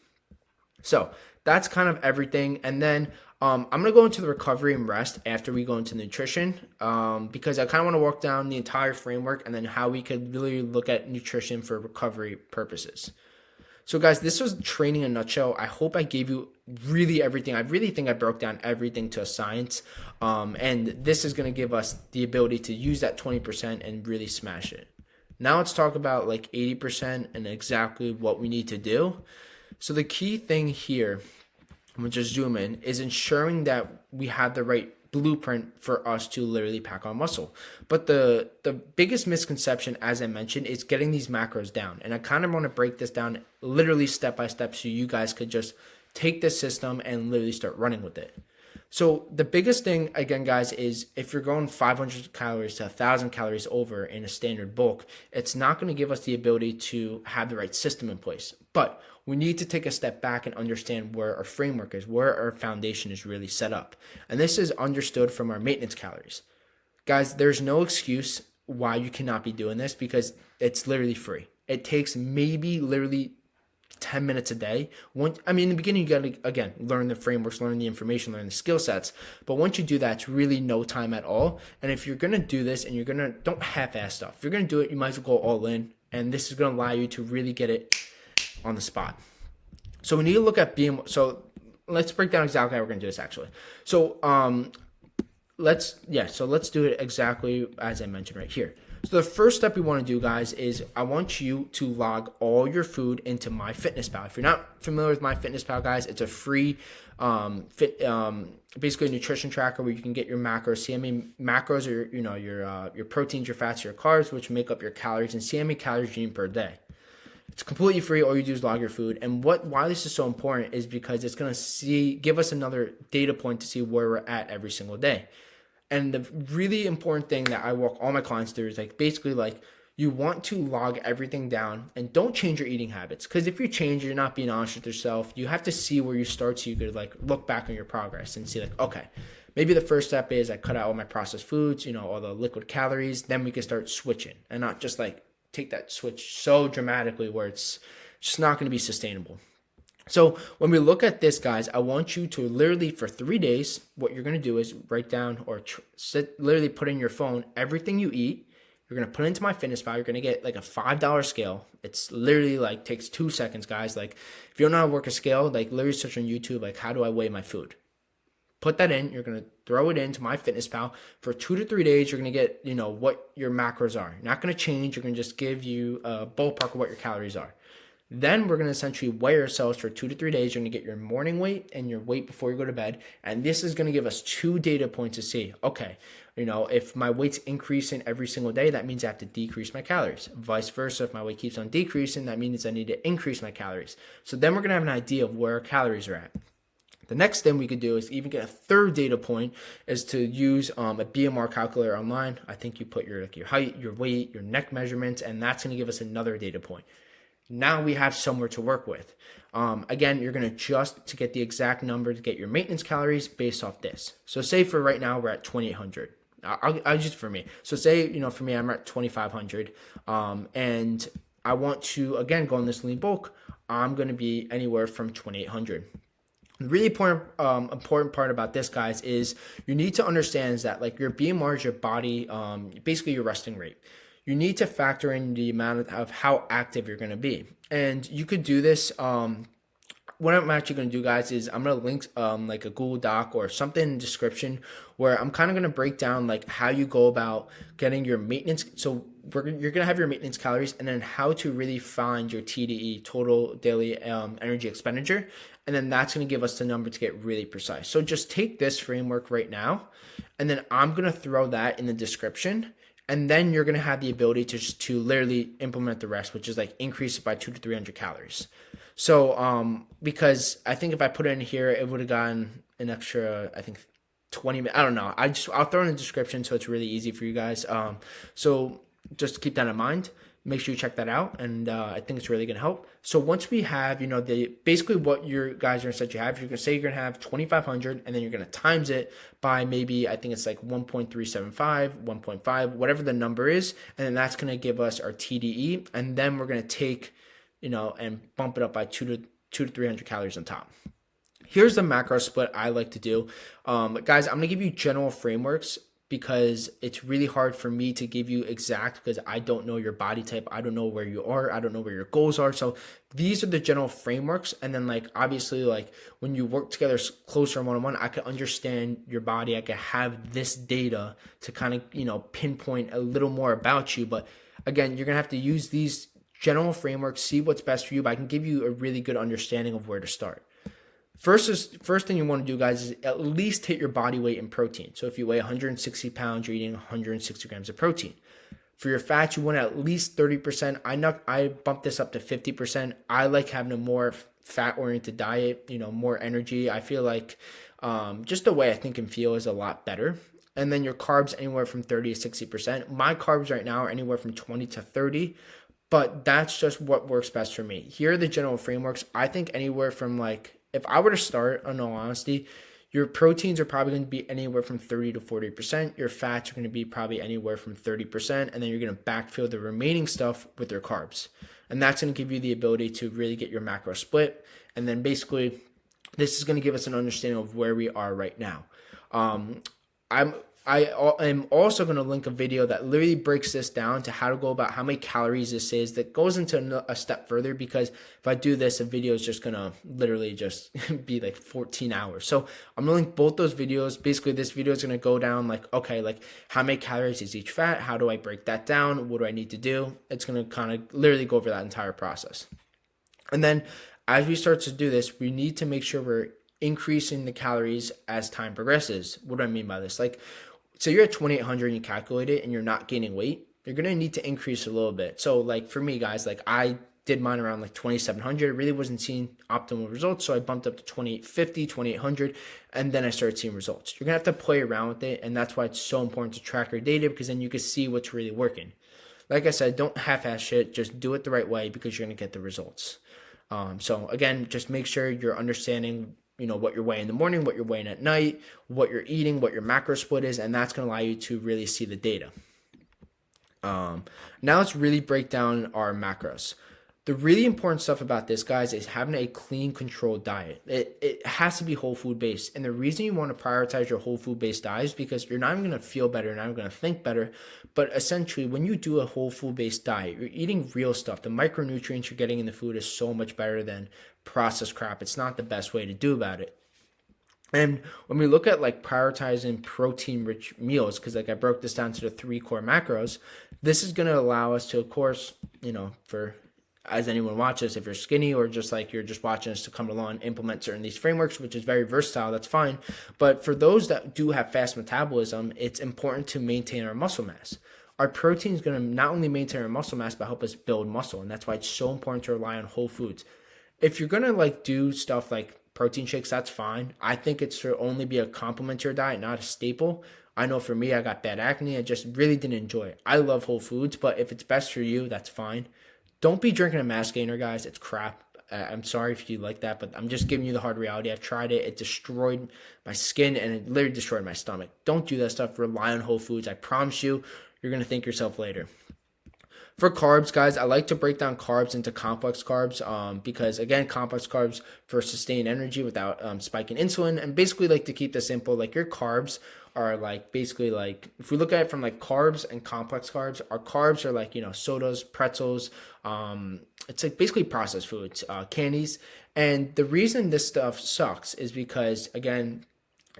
So that's kind of everything. And then I'm going to go into the recovery and rest after we go into nutrition, because I kind of want to walk down the entire framework and then how we could really look at nutrition for recovery purposes. So guys, this was training in a nutshell. I hope I gave you really everything. I really think I broke down everything to a science. And this is going to give us the ability to use that 20% and really smash it. Now let's talk about like 80% and exactly what we need to do. So the key thing here, I'm going to just zoom in, is ensuring that we have the right blueprint for us to literally pack on muscle. But the biggest misconception, as I mentioned, is getting these macros down. And I kind of want to break this down literally step by step so you guys could just take this system and literally start running with it. So the biggest thing, again, guys, is if you're going 500 calories to 1,000 calories over in a standard bulk, it's not going to give us the ability to have the right system in place. But we need to take a step back and understand where our framework is, where our foundation is really set up. And this is understood from our maintenance calories. Guys, there's no excuse why you cannot be doing this because it's literally free. It takes maybe literally 10 minutes a day. In the beginning, you got to, again, learn the frameworks, learn the information, learn the skill sets. But once you do that, it's really no time at all. And if you're going to do this and don't half-ass stuff. If you're going to do it, you might as well go all in. And this is going to allow you to really get it on the spot. So we need to look at so let's break down exactly how we're going to do this actually. So let's do it exactly as I mentioned right here. So the first step we want to do, guys, is I want you to log all your food into MyFitnessPal. If you're not familiar with MyFitnessPal, guys, it's a free basically a nutrition tracker where you can get your macros, see how many macros are your proteins, your fats, your carbs, which make up your calories, and see how many calories you need per day. It's completely free. All you do is log your food. And why this is so important is because it's going to give us another data point to see where we're at every single day. And the really important thing that I walk all my clients through is you want to log everything down and don't change your eating habits. Because if you change, you're not being honest with yourself. You have to see where you start so you could look back on your progress and see okay, maybe the first step is I cut out all my processed foods, all the liquid calories. Then we can start switching and not just take that switch so dramatically where it's just not going to be sustainable. So when we look at this, guys, I want you to literally for 3 days, what you're going to do is write down or literally put in your phone everything you eat. You're going to put it into MyFitnessPal. You're going to get a $5 scale. It's literally takes 2 seconds, guys. If you don't know how to work a scale, literally search on YouTube, how do I weigh my food? Put that in. You're going to throw it into MyFitnessPal. For 2 to 3 days, you're going to get, what your macros are. Not going to change. You're going to just give you a ballpark of what your calories are. Then we're going to essentially weigh ourselves for 2 to 3 days. You're going to get your morning weight and your weight before you go to bed. And this is going to give us 2 data points to see, okay, if my weight's increasing every single day, that means I have to decrease my calories. Vice versa, if my weight keeps on decreasing, that means I need to increase my calories. So then we're going to have an idea of where our calories are at. The next thing we could do is even get a third data point is to use a BMR calculator online. I think you put your height, your weight, your neck measurements, and that's going to give us another data point. Now we have somewhere to work with. Again, you're going to adjust to get the exact number to get your maintenance calories based off this. So say for right now, we're at 2,800. I'll just for me. So say, for me, I'm at 2,500. And I want to, again, go on this lean bulk. I'm going to be anywhere from 2,800. The really important part about this, guys, is you need to understand is that your BMR is your body, basically your resting rate. You need to factor in the amount of how active you're going to be. And you could do this. What I'm actually going to do, guys, is I'm going to link a Google Doc or something in the description where I'm kind of going to break down how you go about getting your maintenance. So you're going to have your maintenance calories and then how to really find your TDE, total daily energy expenditure. And then that's going to give us the number to get really precise. So just take this framework right now, and then I'm going to throw that in the description. And then you're going to have the ability to literally implement the rest, which is increase it by 200 to 300 calories. So, because I think if I put it in here, it would have gotten an extra, 20 minutes. I don't know. I'll throw it in the description so it's really easy for you guys. So just keep that in mind. Make sure you check that out, and I think it's really going to help. So once we have, basically what your guys are going to have, you're going to say you're going to have 2,500, and then you're going to times it by maybe, I think it's 1.375, 1.5, whatever the number is, and then that's going to give us our TDE, and then we're going to take, and bump it up by 200 to 300 calories on top. Here's the macro split I like to do. Guys, I'm going to give you general frameworks because it's really hard for me to give you exact because I don't know your body type. I don't know where you are. I don't know where your goals are. So these are the general frameworks. And then like, obviously like when you work together closer one-on-one, I can understand your body. I can have this data to kind of, pinpoint a little more about you. But again, you're going to have to use these general frameworks, see what's best for you, but I can give you a really good understanding of where to start. First thing you want to do, guys, is at least hit your body weight in protein. So if you weigh 160 pounds, you're eating 160 grams of protein. For your fats, you want at least 30%. I bumped this up to 50%. I like having a more fat-oriented diet, more energy. I feel like just the way I think and feel is a lot better. And then your carbs anywhere from 30 to 60%. My carbs right now are anywhere from 20 to 30. But that's just what works best for me. Here are the general frameworks. I think anywhere from like, if I were to start, in all honesty, your proteins are probably going to be anywhere from 30 to 40%. Your fats are going to be probably anywhere from 30%. And then you're going to backfill the remaining stuff with your carbs. And that's going to give you the ability to really get your macro split. And then basically, this is going to give us an understanding of where we are right now. I am also going to link a video that literally breaks this down to how to go about how many calories this is, that goes into a step further, because if I do this, a video is just going to literally just be like 14 hours. So I'm going to link both those videos. Basically, this video is going to go down like, okay, like how many calories is each fat? How do I break that down? What do I need to do? It's going to kind of literally go over that entire process. And then as we start to do this, we need to make sure we're increasing the calories as time progresses. What do I mean by this? Like, so you're at 2,800 and you calculate it and you're not gaining weight, you're going to need to increase a little bit. So like for me, guys, like I did mine around like 2,700. Really wasn't seeing optimal results. So I bumped up to 2,850, 2,800, and then I started seeing results. You're going to have to play around with it. And that's why it's so important to track your data, because then you can see what's really working. Like I said, don't half-ass shit. Just do it the right way, because you're going to get the results. So again, just make sure you're understanding what you're weighing in the morning, what you're weighing at night, what you're eating, what your macro split is, and that's going to allow you to really see the data. Now let's really break down our macros. The really important stuff about this, guys, is having a clean, controlled diet. It has to be whole food based. And the reason you want to prioritize your whole food based diet is because you're not even going to feel better, you're not even going to think better. But essentially, when you do a whole food based diet, you're eating real stuff. The micronutrients you're getting in the food is so much better than processed crap. It's not the best way to do about it. And when we look at like prioritizing protein rich meals, because like I broke this down to the 3 core macros, this is going to allow us to, of course, for as anyone watches, if you're skinny or just like you're just watching us to come along and implement certain these frameworks, which is very versatile, that's fine. But for those that do have fast metabolism, it's important to maintain our muscle mass. Our protein is going to not only maintain our muscle mass, but help us build muscle. And that's why it's so important to rely on whole foods. If you're going to like do stuff like protein shakes, that's fine. I think it should only be a complement to your diet, not a staple. I know for me, I got bad acne. I just really didn't enjoy it. I love whole foods, but if it's best for you, that's fine. Don't be drinking a mass gainer, guys. It's crap. I'm sorry if you like that, but I'm just giving you the hard reality. I've tried it. It destroyed my skin and it literally destroyed my stomach. Don't do that stuff. Rely on whole foods. I promise you, you're going to thank yourself later. For carbs, guys, I like to break down carbs into complex carbs because, again, complex carbs for sustained energy without spiking insulin. And basically, like to keep this simple, like your carbs are like basically like, if we look at it from like carbs and complex carbs, our carbs are like, sodas, pretzels. It's like basically processed foods, candies. And the reason this stuff sucks is because, again,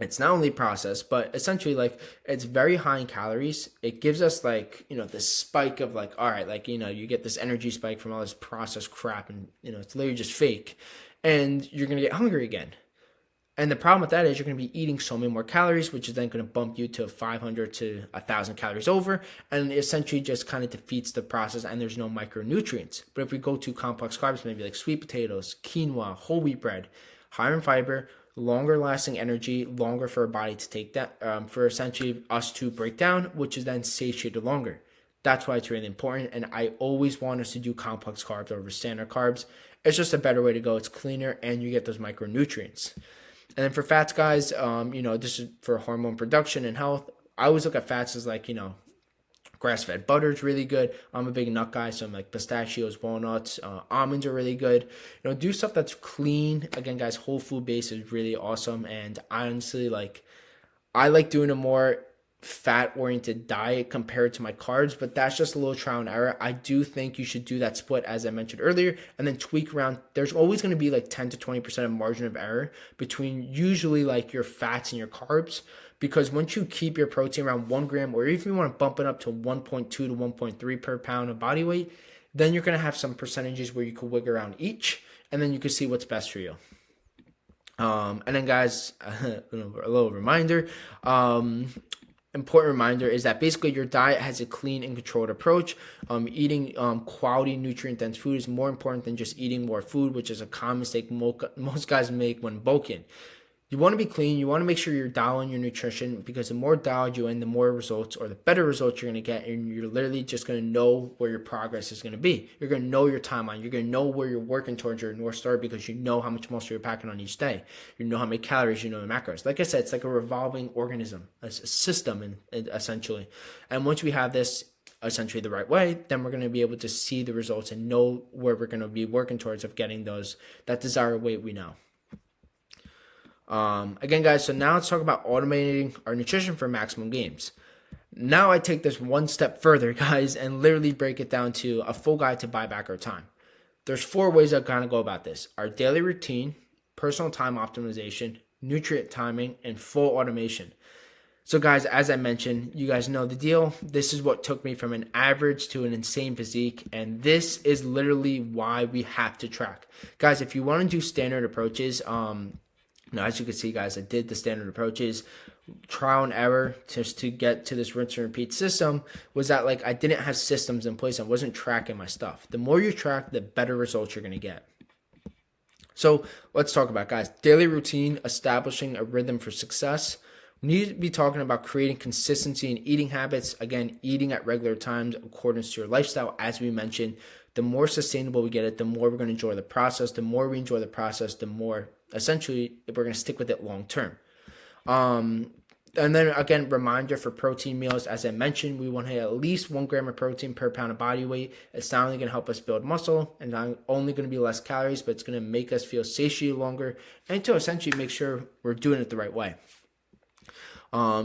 it's not only processed, but essentially like it's very high in calories. It gives us like, this spike of like, all right, like, you get this energy spike from all this processed crap and, it's literally just fake and you're going to get hungry again. And the problem with that is you're going to be eating so many more calories, which is then going to bump you to 500 to 1,000 calories over. And it essentially just kind of defeats the process and there's no micronutrients. But if we go to complex carbs, maybe like sweet potatoes, quinoa, whole wheat bread, higher in fiber, longer lasting energy, longer for our body to take that, for essentially us to break down, which is then satiated longer. That's why it's really important. And I always want us to do complex carbs over standard carbs. It's just a better way to go. It's cleaner and you get those micronutrients. And then for fats, guys, this is for hormone production and health. I always look at fats as like, Grass-fed butter is really good. I'm a big nut guy, so I'm like pistachios, walnuts, almonds are really good. Do stuff that's clean. Again, guys, whole food base is really awesome. And I honestly I like doing a more fat oriented diet compared to my carbs, but that's just a little trial and error. I do think you should do that split as I mentioned earlier and then tweak around. There's always going to be like 10 to 20% of margin of error between usually like your fats and your carbs, because once you keep your protein around 1 gram, or if you want to bump it up to 1.2 to 1.3 per pound of body weight, then you're going to have some percentages where you could wiggle around each, and then you can see what's best for you. And then guys, a little reminder, important reminder is that basically your diet has a clean and controlled approach. Eating quality nutrient dense food is more important than just eating more food, which is a common mistake most guys make when bulking. You want to be clean. You want to make sure you're dialing your nutrition, because the more dialed you in, the more results or the better results you're going to get. And you're literally just going to know where your progress is going to be. You're going to know your timeline. You're going to know where you're working towards your North Star, because you know how much muscle you're packing on each day. You know how many calories, you know the macros. Like I said, it's like a revolving organism, a system essentially. And once we have this essentially the right way, then we're going to be able to see the results and know where we're going to be working towards of getting that desired weight we know. Again, guys, so now let's talk about automating our nutrition for maximum gains. Now I take this one step further, guys, and literally break it down to a full guide to buy back our time. There's 4 ways I kind of go about this: our daily routine, personal time optimization, nutrient timing, and full automation. So guys, as I mentioned, you guys know the deal. This is what took me from an average to an insane physique, and this is literally why we have to track. Guys, if you want to do standard approaches, now, as you can see, guys, I did the standard approaches, trial and error just to get to this rinse and repeat system. Was that like I didn't have systems in place. I wasn't tracking my stuff. The more you track, the better results you're going to get. So let's talk about, guys, daily routine, establishing a rhythm for success. We need to be talking about creating consistency in eating habits. Again, eating at regular times according to your lifestyle. As we mentioned, the more sustainable we get it, the more we're going to enjoy the process. The more we enjoy the process, the more essentially we're going to stick with it long term. And then again, reminder for protein meals. As I mentioned, we want to hit at least 1 gram of protein per pound of body weight. It's not only going to help us build muscle and not only going to be less calories, but it's going to make us feel satiated longer and to essentially make sure we're doing it the right way.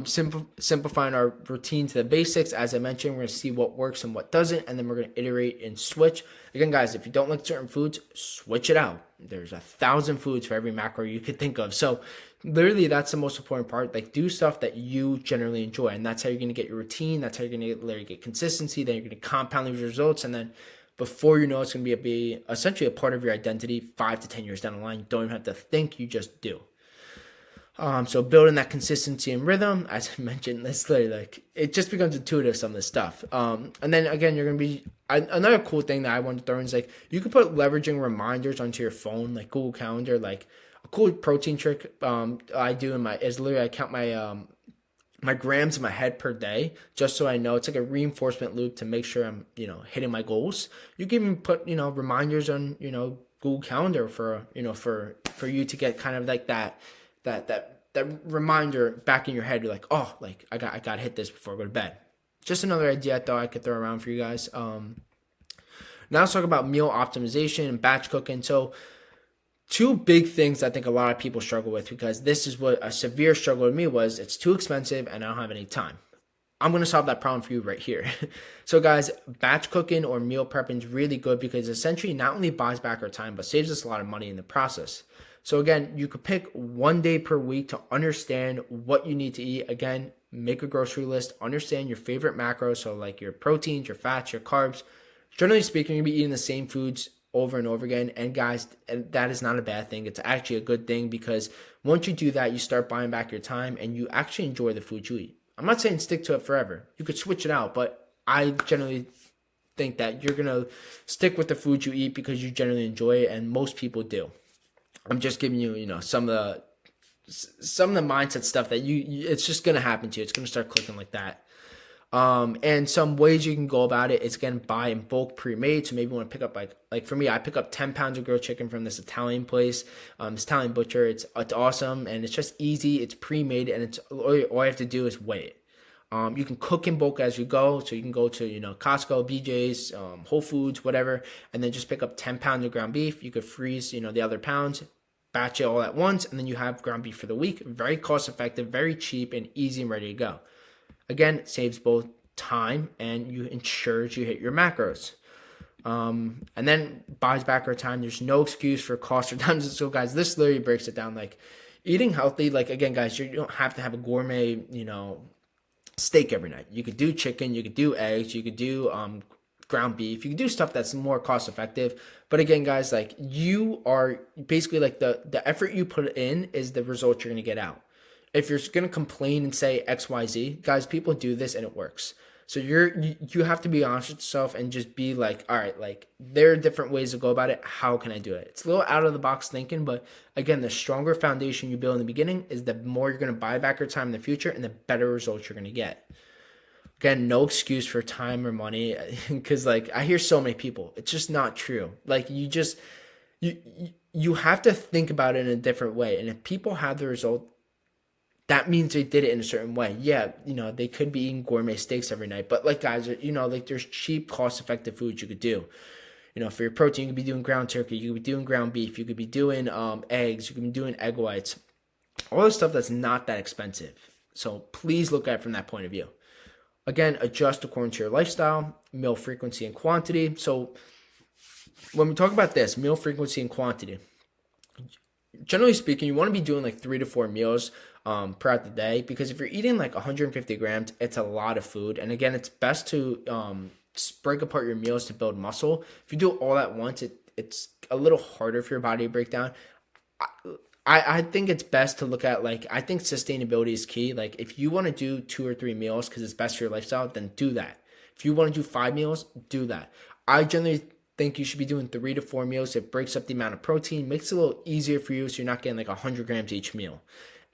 Simplifying our routine to the basics. As I mentioned, we're going to see what works and what doesn't, and then we're going to iterate and switch. Again, guys, if you don't like certain foods, switch it out. There's 1,000 foods for every macro you could think of. So literally, that's the most important part. Like, do stuff that you generally enjoy, and that's how you're going to get your routine. That's how you're going to literally get consistency. Then you're going to compound these results, and then before you know, it's going to be essentially a part of your identity 5 to 10 years down the line. You don't even have to think, you just do. So building that consistency and rhythm, as I mentioned, it's literally like, it just becomes intuitive, some of this stuff. And then again, you're going to be, another cool thing that I want to throw in is like, you can put leveraging reminders onto your phone, like Google Calendar. Like a cool protein trick I do is literally I count my grams in my head per day, just so I know. It's like a reinforcement loop to make sure I'm, hitting my goals. You can even put, reminders on, Google Calendar for you to get kind of like that reminder back in your head. You're like, oh, like I got to hit this before I go to bed. Just another idea I thought I could throw around for you guys. Now let's talk about meal optimization and batch cooking. So 2 big things I think a lot of people struggle with, because this is what a severe struggle with me was. It's too expensive and I don't have any time. I'm going to solve that problem for you right here. So guys, batch cooking or meal prepping is really good, because essentially not only buys back our time, but saves us a lot of money in the process. So again, you could pick 1 day per week to understand what you need to eat. Again, make a grocery list, understand your favorite macros. So like your proteins, your fats, your carbs. Generally speaking, you'll be eating the same foods over and over again. And guys, that is not a bad thing. It's actually a good thing, because once you do that, you start buying back your time and you actually enjoy the food you eat. I'm not saying stick to it forever. You could switch it out, but I generally think that you're going to stick with the food you eat because you generally enjoy it, and most people do. I'm just giving you, some of the mindset stuff that it's just going to happen to you. It's going to start clicking like that. And some ways you can go about it is, again, buy in bulk pre-made. So maybe you want to pick up like for me, I pick up 10 pounds of grilled chicken from this Italian place, this Italian butcher. It's awesome, and it's just easy. It's pre-made, and it's all you have to do is weigh it. You can cook in bulk as you go, so you can go to Costco, BJ's, Whole Foods, whatever, and then just pick up 10 pounds of ground beef. You could freeze the other pounds, batch it all at once, and then you have ground beef for the week. Very cost effective, very cheap, and easy and ready to go. Again, it saves both time and you ensures you hit your macros. And then buys back our time. There's no excuse for cost or time. So guys, this literally breaks it down. Like eating healthy, like again, guys, you don't have to have a gourmet, steak every night. You could do chicken, you could do eggs, you could do ground beef, you could do stuff that's more cost effective. But again, guys, like you are basically like the effort you put in is the result you're gonna get out. If you're gonna complain and say XYZ, guys, people do this and it works. So you have to be honest with yourself and just be like, all right, like there are different ways to go about it. How can I do it? It's a little out of the box thinking, but again, the stronger foundation you build in the beginning is the more you're going to buy back your time in the future and the better results you're going to get. Again, no excuse for time or money because like I hear so many people, it's just not true. Like you have to think about it in a different way. And if people have the result, that means they did it in a certain way. Yeah, they could be eating gourmet steaks every night, but like guys, like there's cheap, cost-effective foods you could do. For your protein, you could be doing ground turkey, you could be doing ground beef, you could be doing eggs, you could be doing egg whites, all this stuff that's not that expensive. So please look at it from that point of view. Again, adjust according to your lifestyle, meal frequency and quantity. So when we talk about this, meal frequency and quantity, generally speaking, you want to be doing like 3 to 4 meals throughout the day, because if you're eating like 150 grams, it's a lot of food. And again, it's best to break apart your meals to build muscle. If you do it all at once, it's a little harder for your body to break down. I think it's best to look at, like, I think sustainability is key. Like if you want to do 2 or 3 meals because it's best for your lifestyle, then do that. If you want to do 5 meals, do that. I generally think you should be doing 3 to 4 meals. It breaks up the amount of protein, makes it a little easier for you, so you're not getting like 100 grams each meal.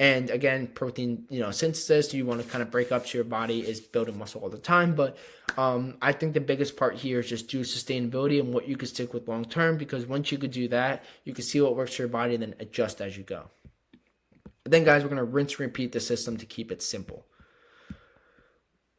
And again, protein, synthesis, you want to kind of break up so your body is building muscle all the time. But I think the biggest part here is just do sustainability and what you can stick with long term, because once you could do that, you can see what works for your body and then adjust as you go. But then guys, we're going to rinse and repeat the system to keep it simple.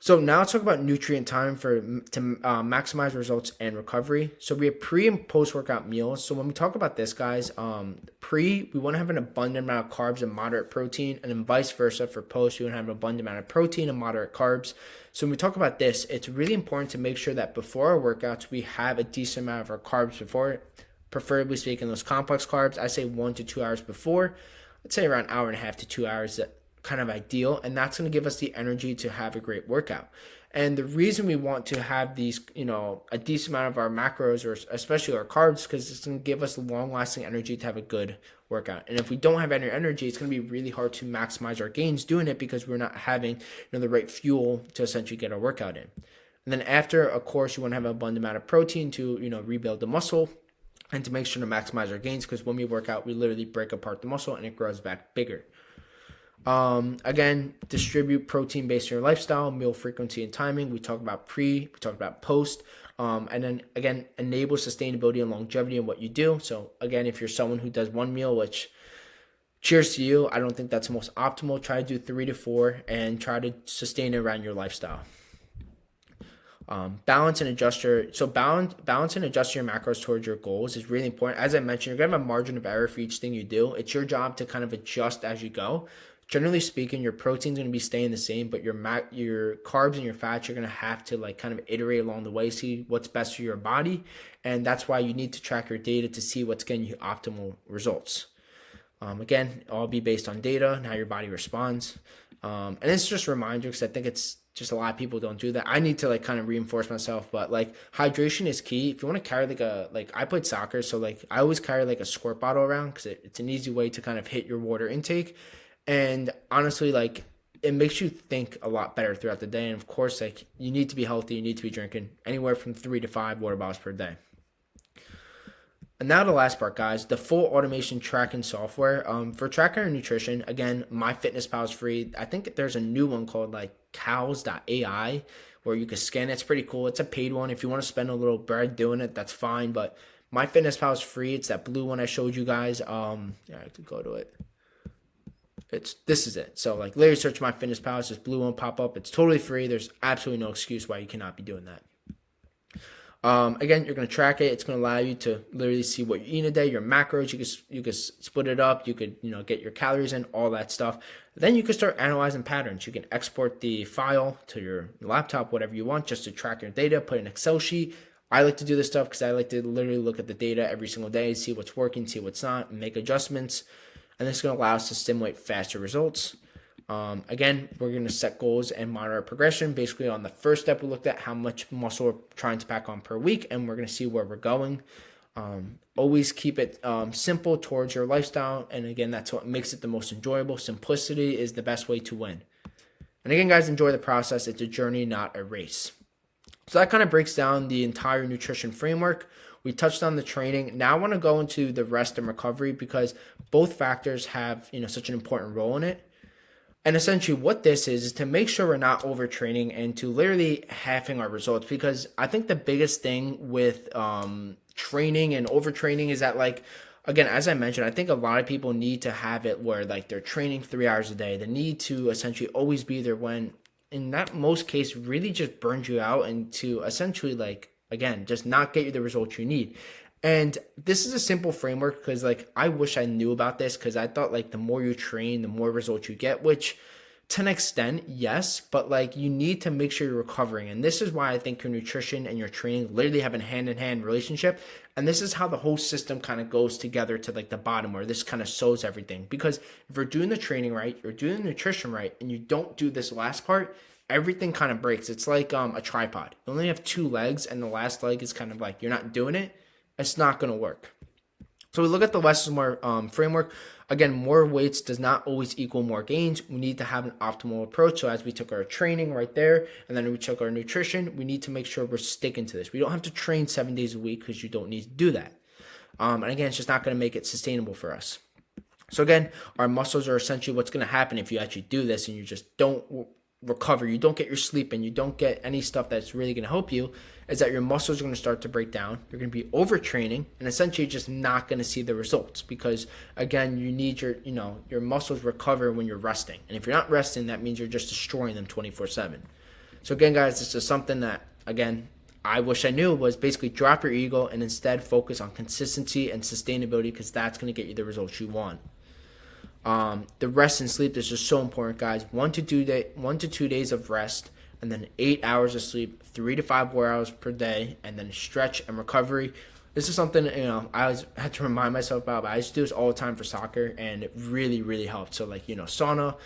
So now let's talk about nutrient time to maximize results and recovery. So we have pre and post workout meals. So when we talk about this, guys, we want to have an abundant amount of carbs and moderate protein, and then vice versa for post, we want to have an abundant amount of protein and moderate carbs. So when we talk about this, it's really important to make sure that before our workouts, we have a decent amount of our carbs before, preferably speaking those complex carbs. I say 1 to 2 hours before. I'd say around 1.5 hours to 2 hours. Kind of ideal, and that's going to give us the energy to have a great workout. And the reason we want to have these, a decent amount of our macros, or especially our carbs, because it's going to give us long-lasting energy to have a good workout. And if we don't have any energy, it's going to be really hard to maximize our gains doing it, because we're not having the right fuel to essentially get our workout in. And then after, of course, you want to have an abundant amount of protein to rebuild the muscle and to make sure to maximize our gains, because when we work out, we literally break apart the muscle and it grows back bigger. Again, distribute protein based on your lifestyle, meal frequency and timing. We talked about we talked about post, and then again, enable sustainability and longevity in what you do. So again, if you're someone who does 1 meal, which cheers to you, I don't think that's the most optimal. Try to do 3 to 4 and try to sustain it around your lifestyle. Balance and adjust your macros towards your goals is really important. As I mentioned, you're gonna have a margin of error for each thing you do. It's your job to kind of adjust as you go. Generally speaking, your protein's going to be staying the same, but your carbs and your fats, you're going to have to kind of iterate along the way, see what's best for your body. And that's why you need to track your data to see what's getting you optimal results. Again, all be based on data and how your body responds. And it's just a reminder, because I think it's just a lot of people don't do that. I need to kind of reinforce myself, but hydration is key. If you want to carry I played soccer, so I always carry a squirt bottle around, because it's an easy way to kind of hit your water intake. And honestly, it makes you think a lot better throughout the day. And of course, you need to be healthy. You need to be drinking anywhere from 3 to 5 water bottles per day. And now the last part, guys, the full automation tracking software. For tracking your nutrition, again, MyFitnessPal is free. I think there's a new one called cows.ai where you can scan it. It's pretty cool. It's a paid one. If you want to spend a little bread doing it, that's fine. But MyFitnessPal is free. It's that blue one I showed you guys. I have to go to it. This is it. So like literally search MyFitnessPal, this blue one pop up. It's totally free. There's absolutely no excuse why you cannot be doing that. Again, you're going to track it. It's going to allow you to literally see what you eat a day, your macros. You could split it up. You could get your calories in, all that stuff. Then you can start analyzing patterns. You can export the file to your laptop, whatever you want, just to track your data. Put an Excel sheet. I like to do this stuff because I like to literally look at the data every single day, see what's working, see what's not, and make adjustments. And this is going to allow us to stimulate faster results. Again, we're going to set goals and monitor our progression. Basically, on the first step, we looked at how much muscle we're trying to pack on per week, and we're going to see where we're going. Always keep it simple towards your lifestyle. And again, that's what makes it the most enjoyable. Simplicity is the best way to win. And again, guys, enjoy the process. It's a journey, not a race. So that kind of breaks down the entire nutrition framework. We touched on the training. Now I want to go into the rest and recovery because both factors have such an important role in it. And essentially what this is to make sure we're not overtraining and to literally halving our results, because I think the biggest thing with training and overtraining is that, like, again, as I mentioned, I think a lot of people need to have it where like they're training 3 hours a day. They need to essentially always be there when in that most case really just burns you out and to essentially like, again, just not get you the results you need. And this is a simple framework because like I wish I knew about this because I thought like the more you train, the more results you get, which to an extent, yes, but like you need to make sure you're recovering. And this is why I think your nutrition and your training literally have a hand-in-hand relationship. And this is how the whole system kind of goes together to like the bottom where this kind of sews everything. Because if you're doing the training right, you're doing the nutrition right, and you don't do this last part, everything kind of breaks. It's like a tripod. You only have 2 legs and the last leg is kind of like you're not doing it. It's not going to work. So we look at the less is more framework. Again, more weights does not always equal more gains. We need to have an optimal approach. So as we took our training right there, and then we took our nutrition, we need to make sure we're sticking to this. We don't have to train 7 days a week because you don't need to do that. And again, it's just not going to make it sustainable for us. So again, our muscles are essentially what's going to happen if you actually do this and you just don't recover, you don't get your sleep, and you don't get any stuff that's really going to help you, is that your muscles are going to start to break down. You're going to be overtraining and essentially just not going to see the results because again, you need your muscles recover when you're resting. And if you're not resting, that means you're just destroying them 24/7. So again, guys, this is something that, again, I wish I knew was basically drop your ego and instead focus on consistency and sustainability because that's going to get you the results you want. The rest and sleep is just so important, guys. 1 to 2 days of rest, and then 8 hours of sleep, 3 to 5 more hours per day, and then stretch and recovery. This is something I always had to remind myself about. But I used to do this all the time for soccer, and it really, really helped. So like sauna,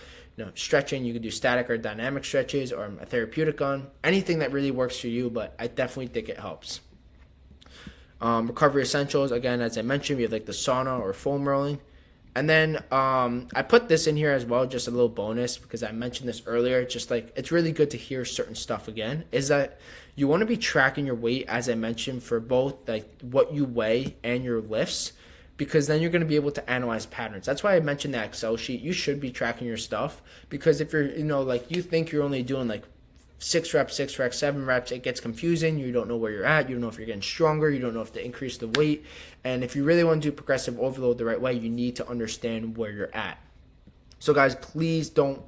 stretching. You could do static or dynamic stretches, or a therapeutic on anything that really works for you. But I definitely think it helps. Recovery essentials. Again, as I mentioned, we have like the sauna or foam rolling. And then I put this in here as well, just a little bonus because I mentioned this earlier. Just like it's really good to hear certain stuff again. Is that you want to be tracking your weight, as I mentioned, for both like what you weigh and your lifts, because then you're going to be able to analyze patterns. That's why I mentioned that Excel sheet. You should be tracking your stuff because if you're like you think you're only doing like 6 reps, 7 reps, it gets confusing. You don't know where you're at. You don't know if you're getting stronger. You don't know if to increase the weight. And if you really want to do progressive overload the right way, you need to understand where you're at. So guys, please don't,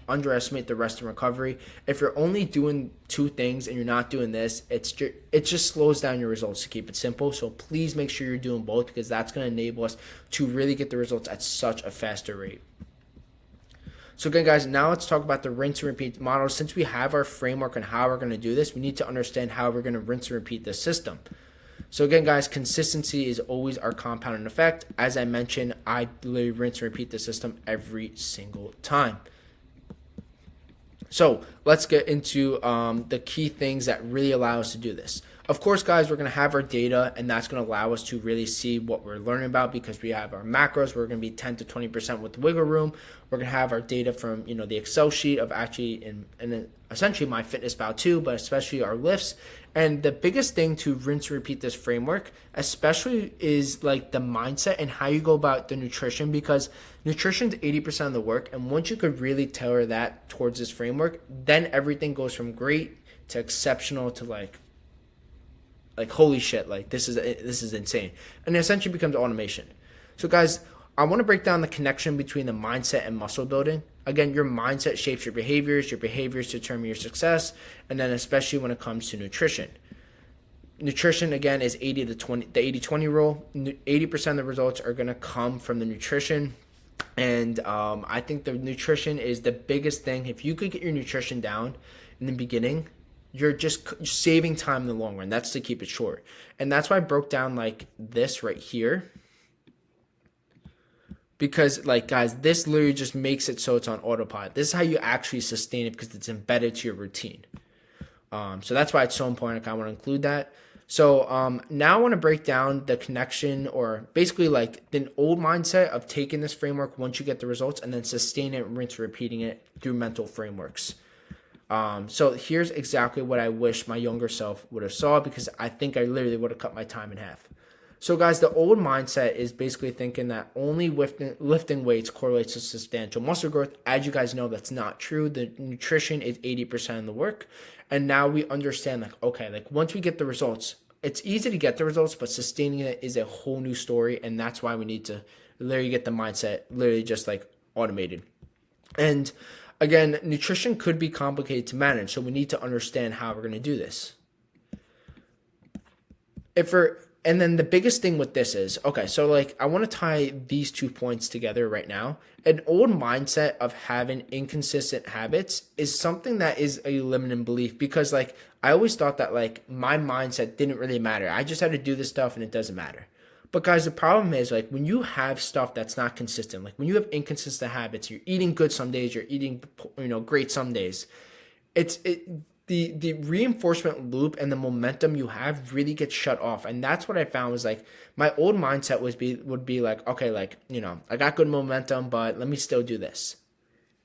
underestimate the rest and recovery. If you're only doing 2 things and you're not doing this, it just slows down your results to keep it simple. So please make sure you're doing both because that's going to enable us to really get the results at such a faster rate. So again, guys, now let's talk about the rinse and repeat model. Since we have our framework on how we're going to do this, we need to understand how we're going to rinse and repeat this system. So again, guys, consistency is always our compounding effect. As I mentioned, I literally rinse and repeat the system every single time. So let's get into the key things that really allow us to do this. Of course, guys, we're going to have our data, and that's going to allow us to really see what we're learning about because we have our macros. We're going to be 10 to 20% with wiggle room. We're going to have our data from, the Excel sheet of actually, and essentially MyFitnessPal too, but especially our lifts. And the biggest thing to rinse and repeat this framework, especially is like the mindset and how you go about the nutrition, because nutrition is 80% of the work. And once you could really tailor that towards this framework, then everything goes from great to exceptional to like holy shit, like this is insane, and it essentially becomes automation. So guys, I want to break down the connection between the mindset and muscle building. Again, your mindset shapes your behaviors determine your success, and then especially when it comes to nutrition. Nutrition, again, is 80-20 rule. 80% of the results are going to come from the nutrition. And I think the nutrition is the biggest thing. If you could get your nutrition down in the beginning, you're just saving time in the long run. That's to keep it short. And that's why I broke down like this right here. Because, like, guys, this literally just makes it so it's on autopilot. This is how you actually sustain it because it's embedded to your routine. So that's why it's so important. I want to include that. So now I want to break down the connection, or basically like the old mindset of taking this framework once you get the results and then sustain it, rinse, repeating it through mental frameworks. So here's exactly what I wish my younger self would have saw, because I think I literally would have cut my time in half. So guys, the old mindset is basically thinking that only lifting weights correlates to substantial muscle growth. As you guys know, that's not true. The nutrition is 80% of the work. And now we understand, like, okay, like once we get the results, it's easy to get the results, but sustaining it is a whole new story. And that's why we need to literally get the mindset literally just like automated. And again, nutrition could be complicated to manage. So we need to understand how we're going to do this. And then the biggest thing with this is, okay, so like I want to tie these 2 points together right now. An old mindset of having inconsistent habits is something that is a limiting belief, because like I always thought that like my mindset didn't really matter. I just had to do this stuff and it doesn't matter. But guys, the problem is like when you have stuff that's not consistent, like when you have inconsistent habits, you're eating good some days, you're eating, great some days. The reinforcement loop and the momentum you have really gets shut off. And that's what I found was like my old mindset would be like, okay, like, I got good momentum, but let me still do this.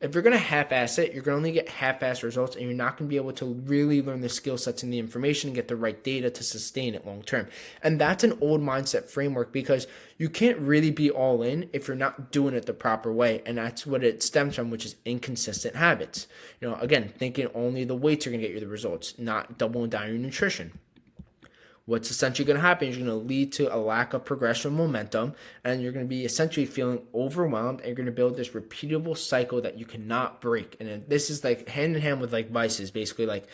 If you're going to half-ass it, you're going to only get half-ass results, and you're not going to be able to really learn the skill sets and the information and get the right data to sustain it long term. And that's an old mindset framework, because you can't really be all in if you're not doing it the proper way. And that's what it stems from, which is inconsistent habits. Again, thinking only the weights are going to get you the results, not doubling down your nutrition. What's essentially going to happen is you're going to lead to a lack of progression momentum, and you're going to be essentially feeling overwhelmed, and you're going to build this repeatable cycle that you cannot break. And this is like hand in hand with like vices, basically like,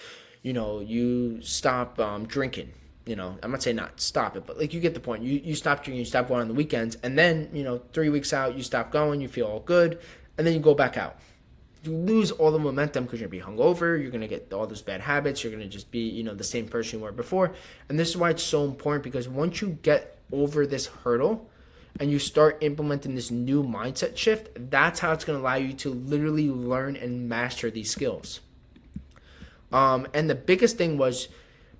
you stop drinking. I'm not saying not stop it, but like you get the point. You stop drinking, you stop going on the weekends, and then, 3 weeks out, you stop going, you feel all good, and then you go back out. You lose all the momentum because you're going to be hungover. You're going to get all those bad habits. You're going to just be, the same person you were before. And this is why it's so important, because once you get over this hurdle and you start implementing this new mindset shift, that's how it's going to allow you to literally learn and master these skills. And the biggest thing was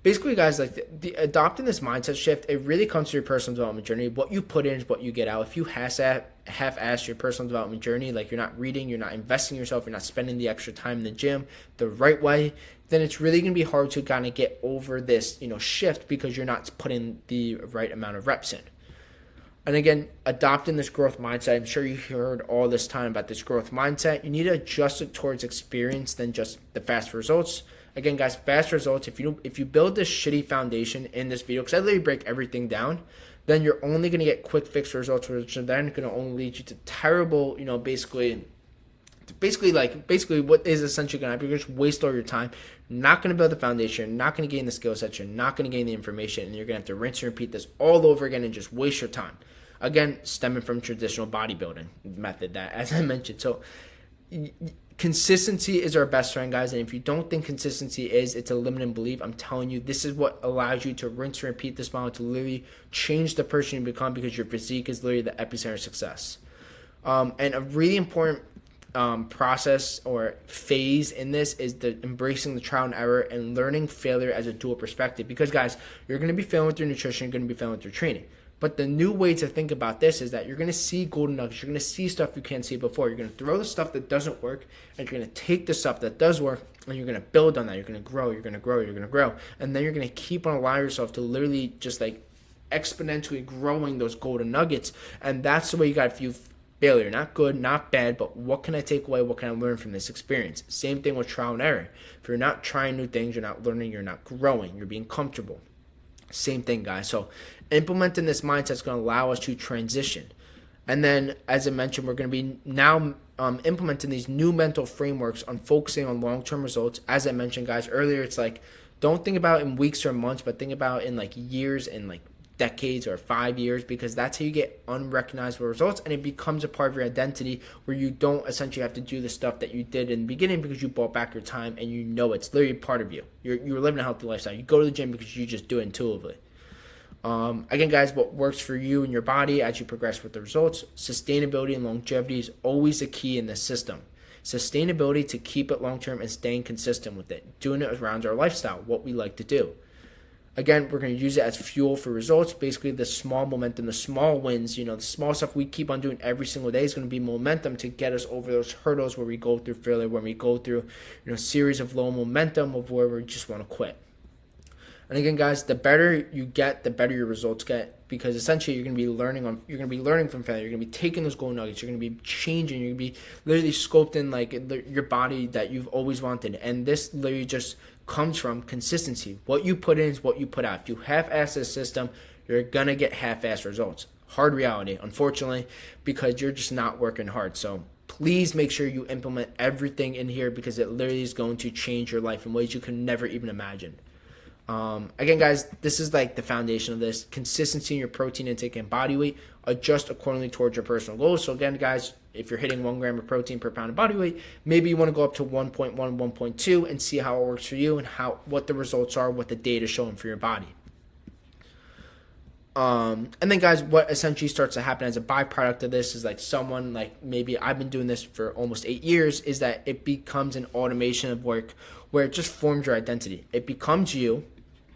basically, guys, like the adopting this mindset shift, it really comes to your personal development journey. What you put in is what you get out. If you half-ass your personal development journey, like you're not reading, you're not investing in yourself, you're not spending the extra time in the gym the right way, then it's really going to be hard to kind of get over this, shift, because you're not putting the right amount of reps in. And again, adopting this growth mindset, I'm sure you heard all this time about this growth mindset. You need to adjust it towards experience than just the fast results. Again, guys, fast results, if you build this shitty foundation in this video, because I literally break everything down, then you're only going to get quick fix results, which are then going to only lead you to terrible, basically what is essentially going to happen. You're going to waste all your time. You're not going to build the foundation. You're not going to gain the skill sets. You're not going to gain the information. And you're going to have to rinse and repeat this all over again and just waste your time. Again, stemming from traditional bodybuilding method, that, as I mentioned. So consistency is our best friend, guys. And if you don't think consistency it's a limiting belief, I'm telling you, this is what allows you to rinse and repeat this model to literally change the person you become, because your physique is literally the epicenter of success. And a really important process or phase in this is the embracing the trial and error and learning failure as a dual perspective. Because, guys, you're going to be failing with your nutrition, you're going to be failing with your training. But the new way to think about this is that you're going to see golden nuggets. You're going to see stuff you can't see before. You're going to throw the stuff that doesn't work, and you're going to take the stuff that does work, and you're going to build on that. You're going to grow. You're going to grow. You're going to grow. And then you're going to keep on allowing yourself to literally just like exponentially growing those golden nuggets. And that's the way you got to view failure. Not good, not bad, but what can I take away? What can I learn from this experience? Same thing with trial and error. If you're not trying new things, you're not learning, you're not growing, you're being comfortable. Same thing, guys. So implementing this mindset is going to allow us to transition. And then, as I mentioned, we're going to be now implementing these new mental frameworks on focusing on long-term results. As I mentioned, guys, earlier, it's like, don't think about in weeks or months, but think about in like years and like decades or 5 years, because that's how you get unrecognizable results, and it becomes a part of your identity where you don't essentially have to do the stuff that you did in the beginning because you bought back your time and you know it's literally part of you. You're living a healthy lifestyle. You go to the gym because you just do it intuitively. Again, guys, what works for you and your body as you progress with the results. Sustainability and longevity is always the key in this system. Sustainability to keep it long-term and staying consistent with it. Doing it around our lifestyle, what we like to do. Again, we're going to use it as fuel for results. Basically, the small momentum, the small wins, the small stuff we keep on doing every single day is going to be momentum to get us over those hurdles where we go through failure, when we go through, a series of low momentum of where we just want to quit. And again, guys, the better you get, the better your results get, because essentially you're going to be learning from failure. You're going to be taking those gold nuggets. You're going to be changing. You're going to be literally sculpting like your body that you've always wanted. And this literally just comes from consistency. What you put in is what you put out. If you half-ass this system, you're going to get half-ass results. Hard reality, unfortunately, because you're just not working hard. So please make sure you implement everything in here, because it literally is going to change your life in ways you can never even imagine. Again, guys, this is like the foundation of this. Consistency in your protein intake and body weight. Adjust accordingly towards your personal goals. So again, guys, if you're hitting 1 gram of protein per pound of body weight, maybe you want to go up to 1.1, 1.2 and see how it works for you and what the results are, what the data is showing for your body. And then, guys, what essentially starts to happen as a byproduct of this is like someone like maybe I've been doing this for almost 8 years, is that it becomes an automation of work where it just forms your identity. It becomes you.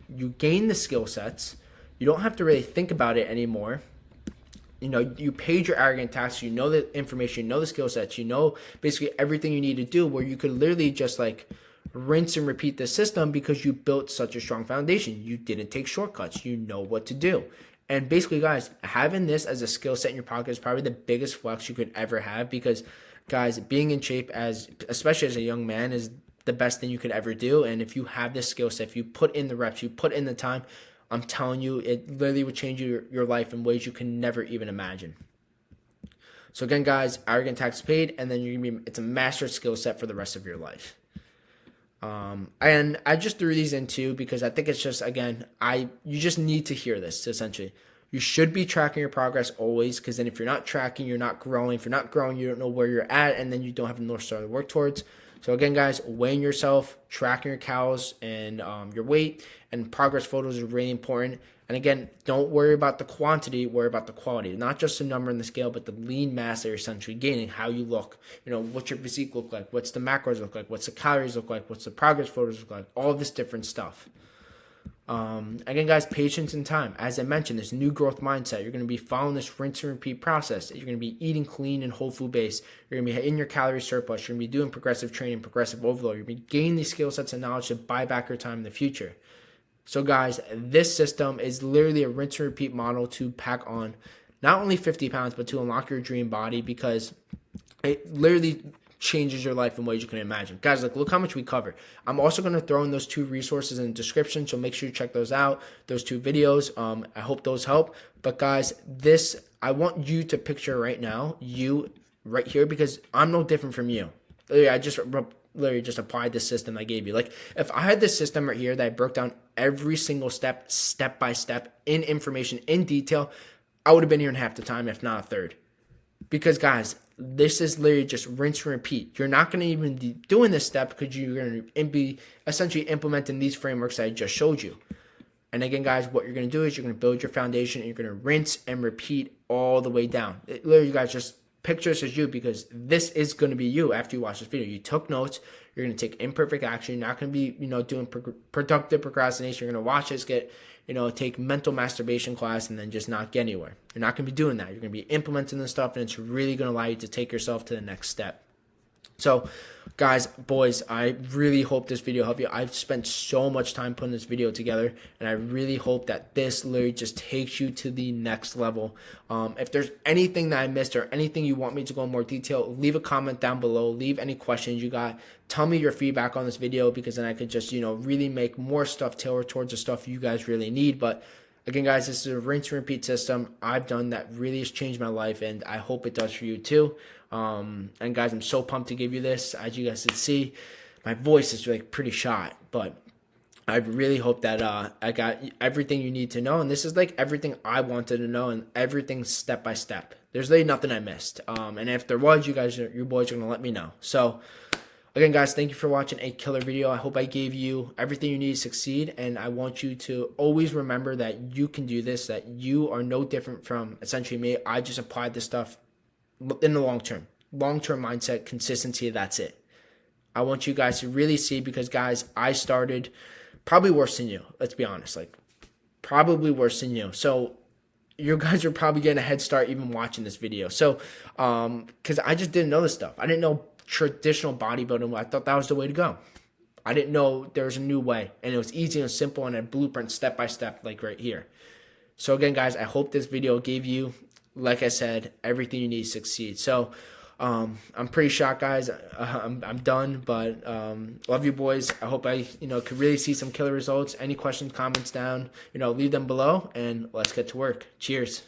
You gain the skill sets. You don't have to really think about it anymore. You paid your arrogant tax. You know the information. You know the skill sets. You know basically everything you need to do, where you could literally just like rinse and repeat the system because you built such a strong foundation. You didn't take shortcuts. You know what to do. And basically, guys, having this as a skill set in your pocket is probably the biggest flex you could ever have, because, guys, being in shape, especially as a young man, is the best thing you could ever do. And if you have this skill set, if you put in the reps, you put in the time, I'm telling you, it literally would change your life in ways you can never even imagine. So again, guys, arrogant tax paid, and then it's a master skill set for the rest of your life. And I just threw these in too because I think it's just, again, you just need to hear this essentially. You should be tracking your progress always, because then if you're not tracking, you're not growing. If you're not growing, you don't know where you're at, and then you don't have a North Star to work towards. So again, guys, weighing yourself, tracking your calories and your weight, and progress photos is really important. And again, don't worry about the quantity, worry about the quality. Not just the number in the scale, but the lean mass that you're essentially gaining, how you look, what's your physique look like, what's the macros look like, what's the calories look like, what's the progress photos look like, all this different stuff. Again, guys, patience and time. As I mentioned, this new growth mindset, you're going to be following this rinse and repeat process. You're going to be eating clean and whole food based. You're going to be in your calorie surplus. You're going to be doing progressive training, progressive overload. You're going to be gaining these skill sets and knowledge to buy back your time in the future. So, guys, this system is literally a rinse and repeat model to pack on not only 50 pounds, but to unlock your dream body, because it literally changes your life in ways you can imagine. Guys, look how much we cover. I'm also going to throw in those 2 resources in the description, so make sure you check those out, those 2 videos. I hope those help. But guys, I want you to picture right now, you right here, because I'm no different from you. I just applied this system I gave you. Like, if I had this system right here that I broke down every single step by step, in information, in detail, I would have been here in half the time, if not a third. Because, guys, this is literally just rinse and repeat. You're not going to even be doing this step because you're going to be essentially implementing these frameworks that I just showed you. And again, guys, what you're going to do is you're going to build your foundation, and you're going to rinse and repeat all the way down. Literally, you guys, just picture this as you, because this is going to be you after you watch this video. You took notes. You're going to take imperfect action. You're not going to be, doing productive procrastination. You're going to watch this, take mental masturbation class, and then just not get anywhere. You're not going to be doing that. You're going to be implementing this stuff, and it's really going to allow you to take yourself to the next step. So, guys, boys, I really hope this video helped you. I've spent so much time putting this video together, and I really hope that this literally just takes you to the next level. If there's anything that I missed or anything you want me to go in more detail, leave a comment down below. Leave any questions you got. Tell me your feedback on this video, because then I could just, really make more stuff tailored towards the stuff you guys really need. But Again, guys, this is a rinse and repeat system I've done that really has changed my life, and I hope it does for you too. And guys, I'm so pumped to give you this. As you guys can see, my voice is like pretty shot, but I really hope that I got everything you need to know, and this is like everything I wanted to know, and everything step by step. There's really nothing I missed, and if there was, your boys are gonna let me know. So again, guys, thank you for watching a killer video. I hope I gave you everything you need to succeed, and I want you to always remember that you can do this, that you are no different from essentially me. I just applied this stuff in the long term mindset, consistency. That's it. I want you guys to really see, because guys, I started probably worse than you. Let's be honest, like probably worse than you. So you guys are probably getting a head start even watching this video. So, because I just didn't know this stuff. I didn't know traditional bodybuilding. I thought that was the way to go. I didn't know there was a new way, and it was easy and simple, and a blueprint step by step, like right here. So again, guys, I hope this video gave you, like I said, everything you need to succeed. So I'm pretty shocked, guys. I'm done, but love you, boys. I hope I could really see some killer results. Any questions, comments down, leave them below, and let's get to work. Cheers.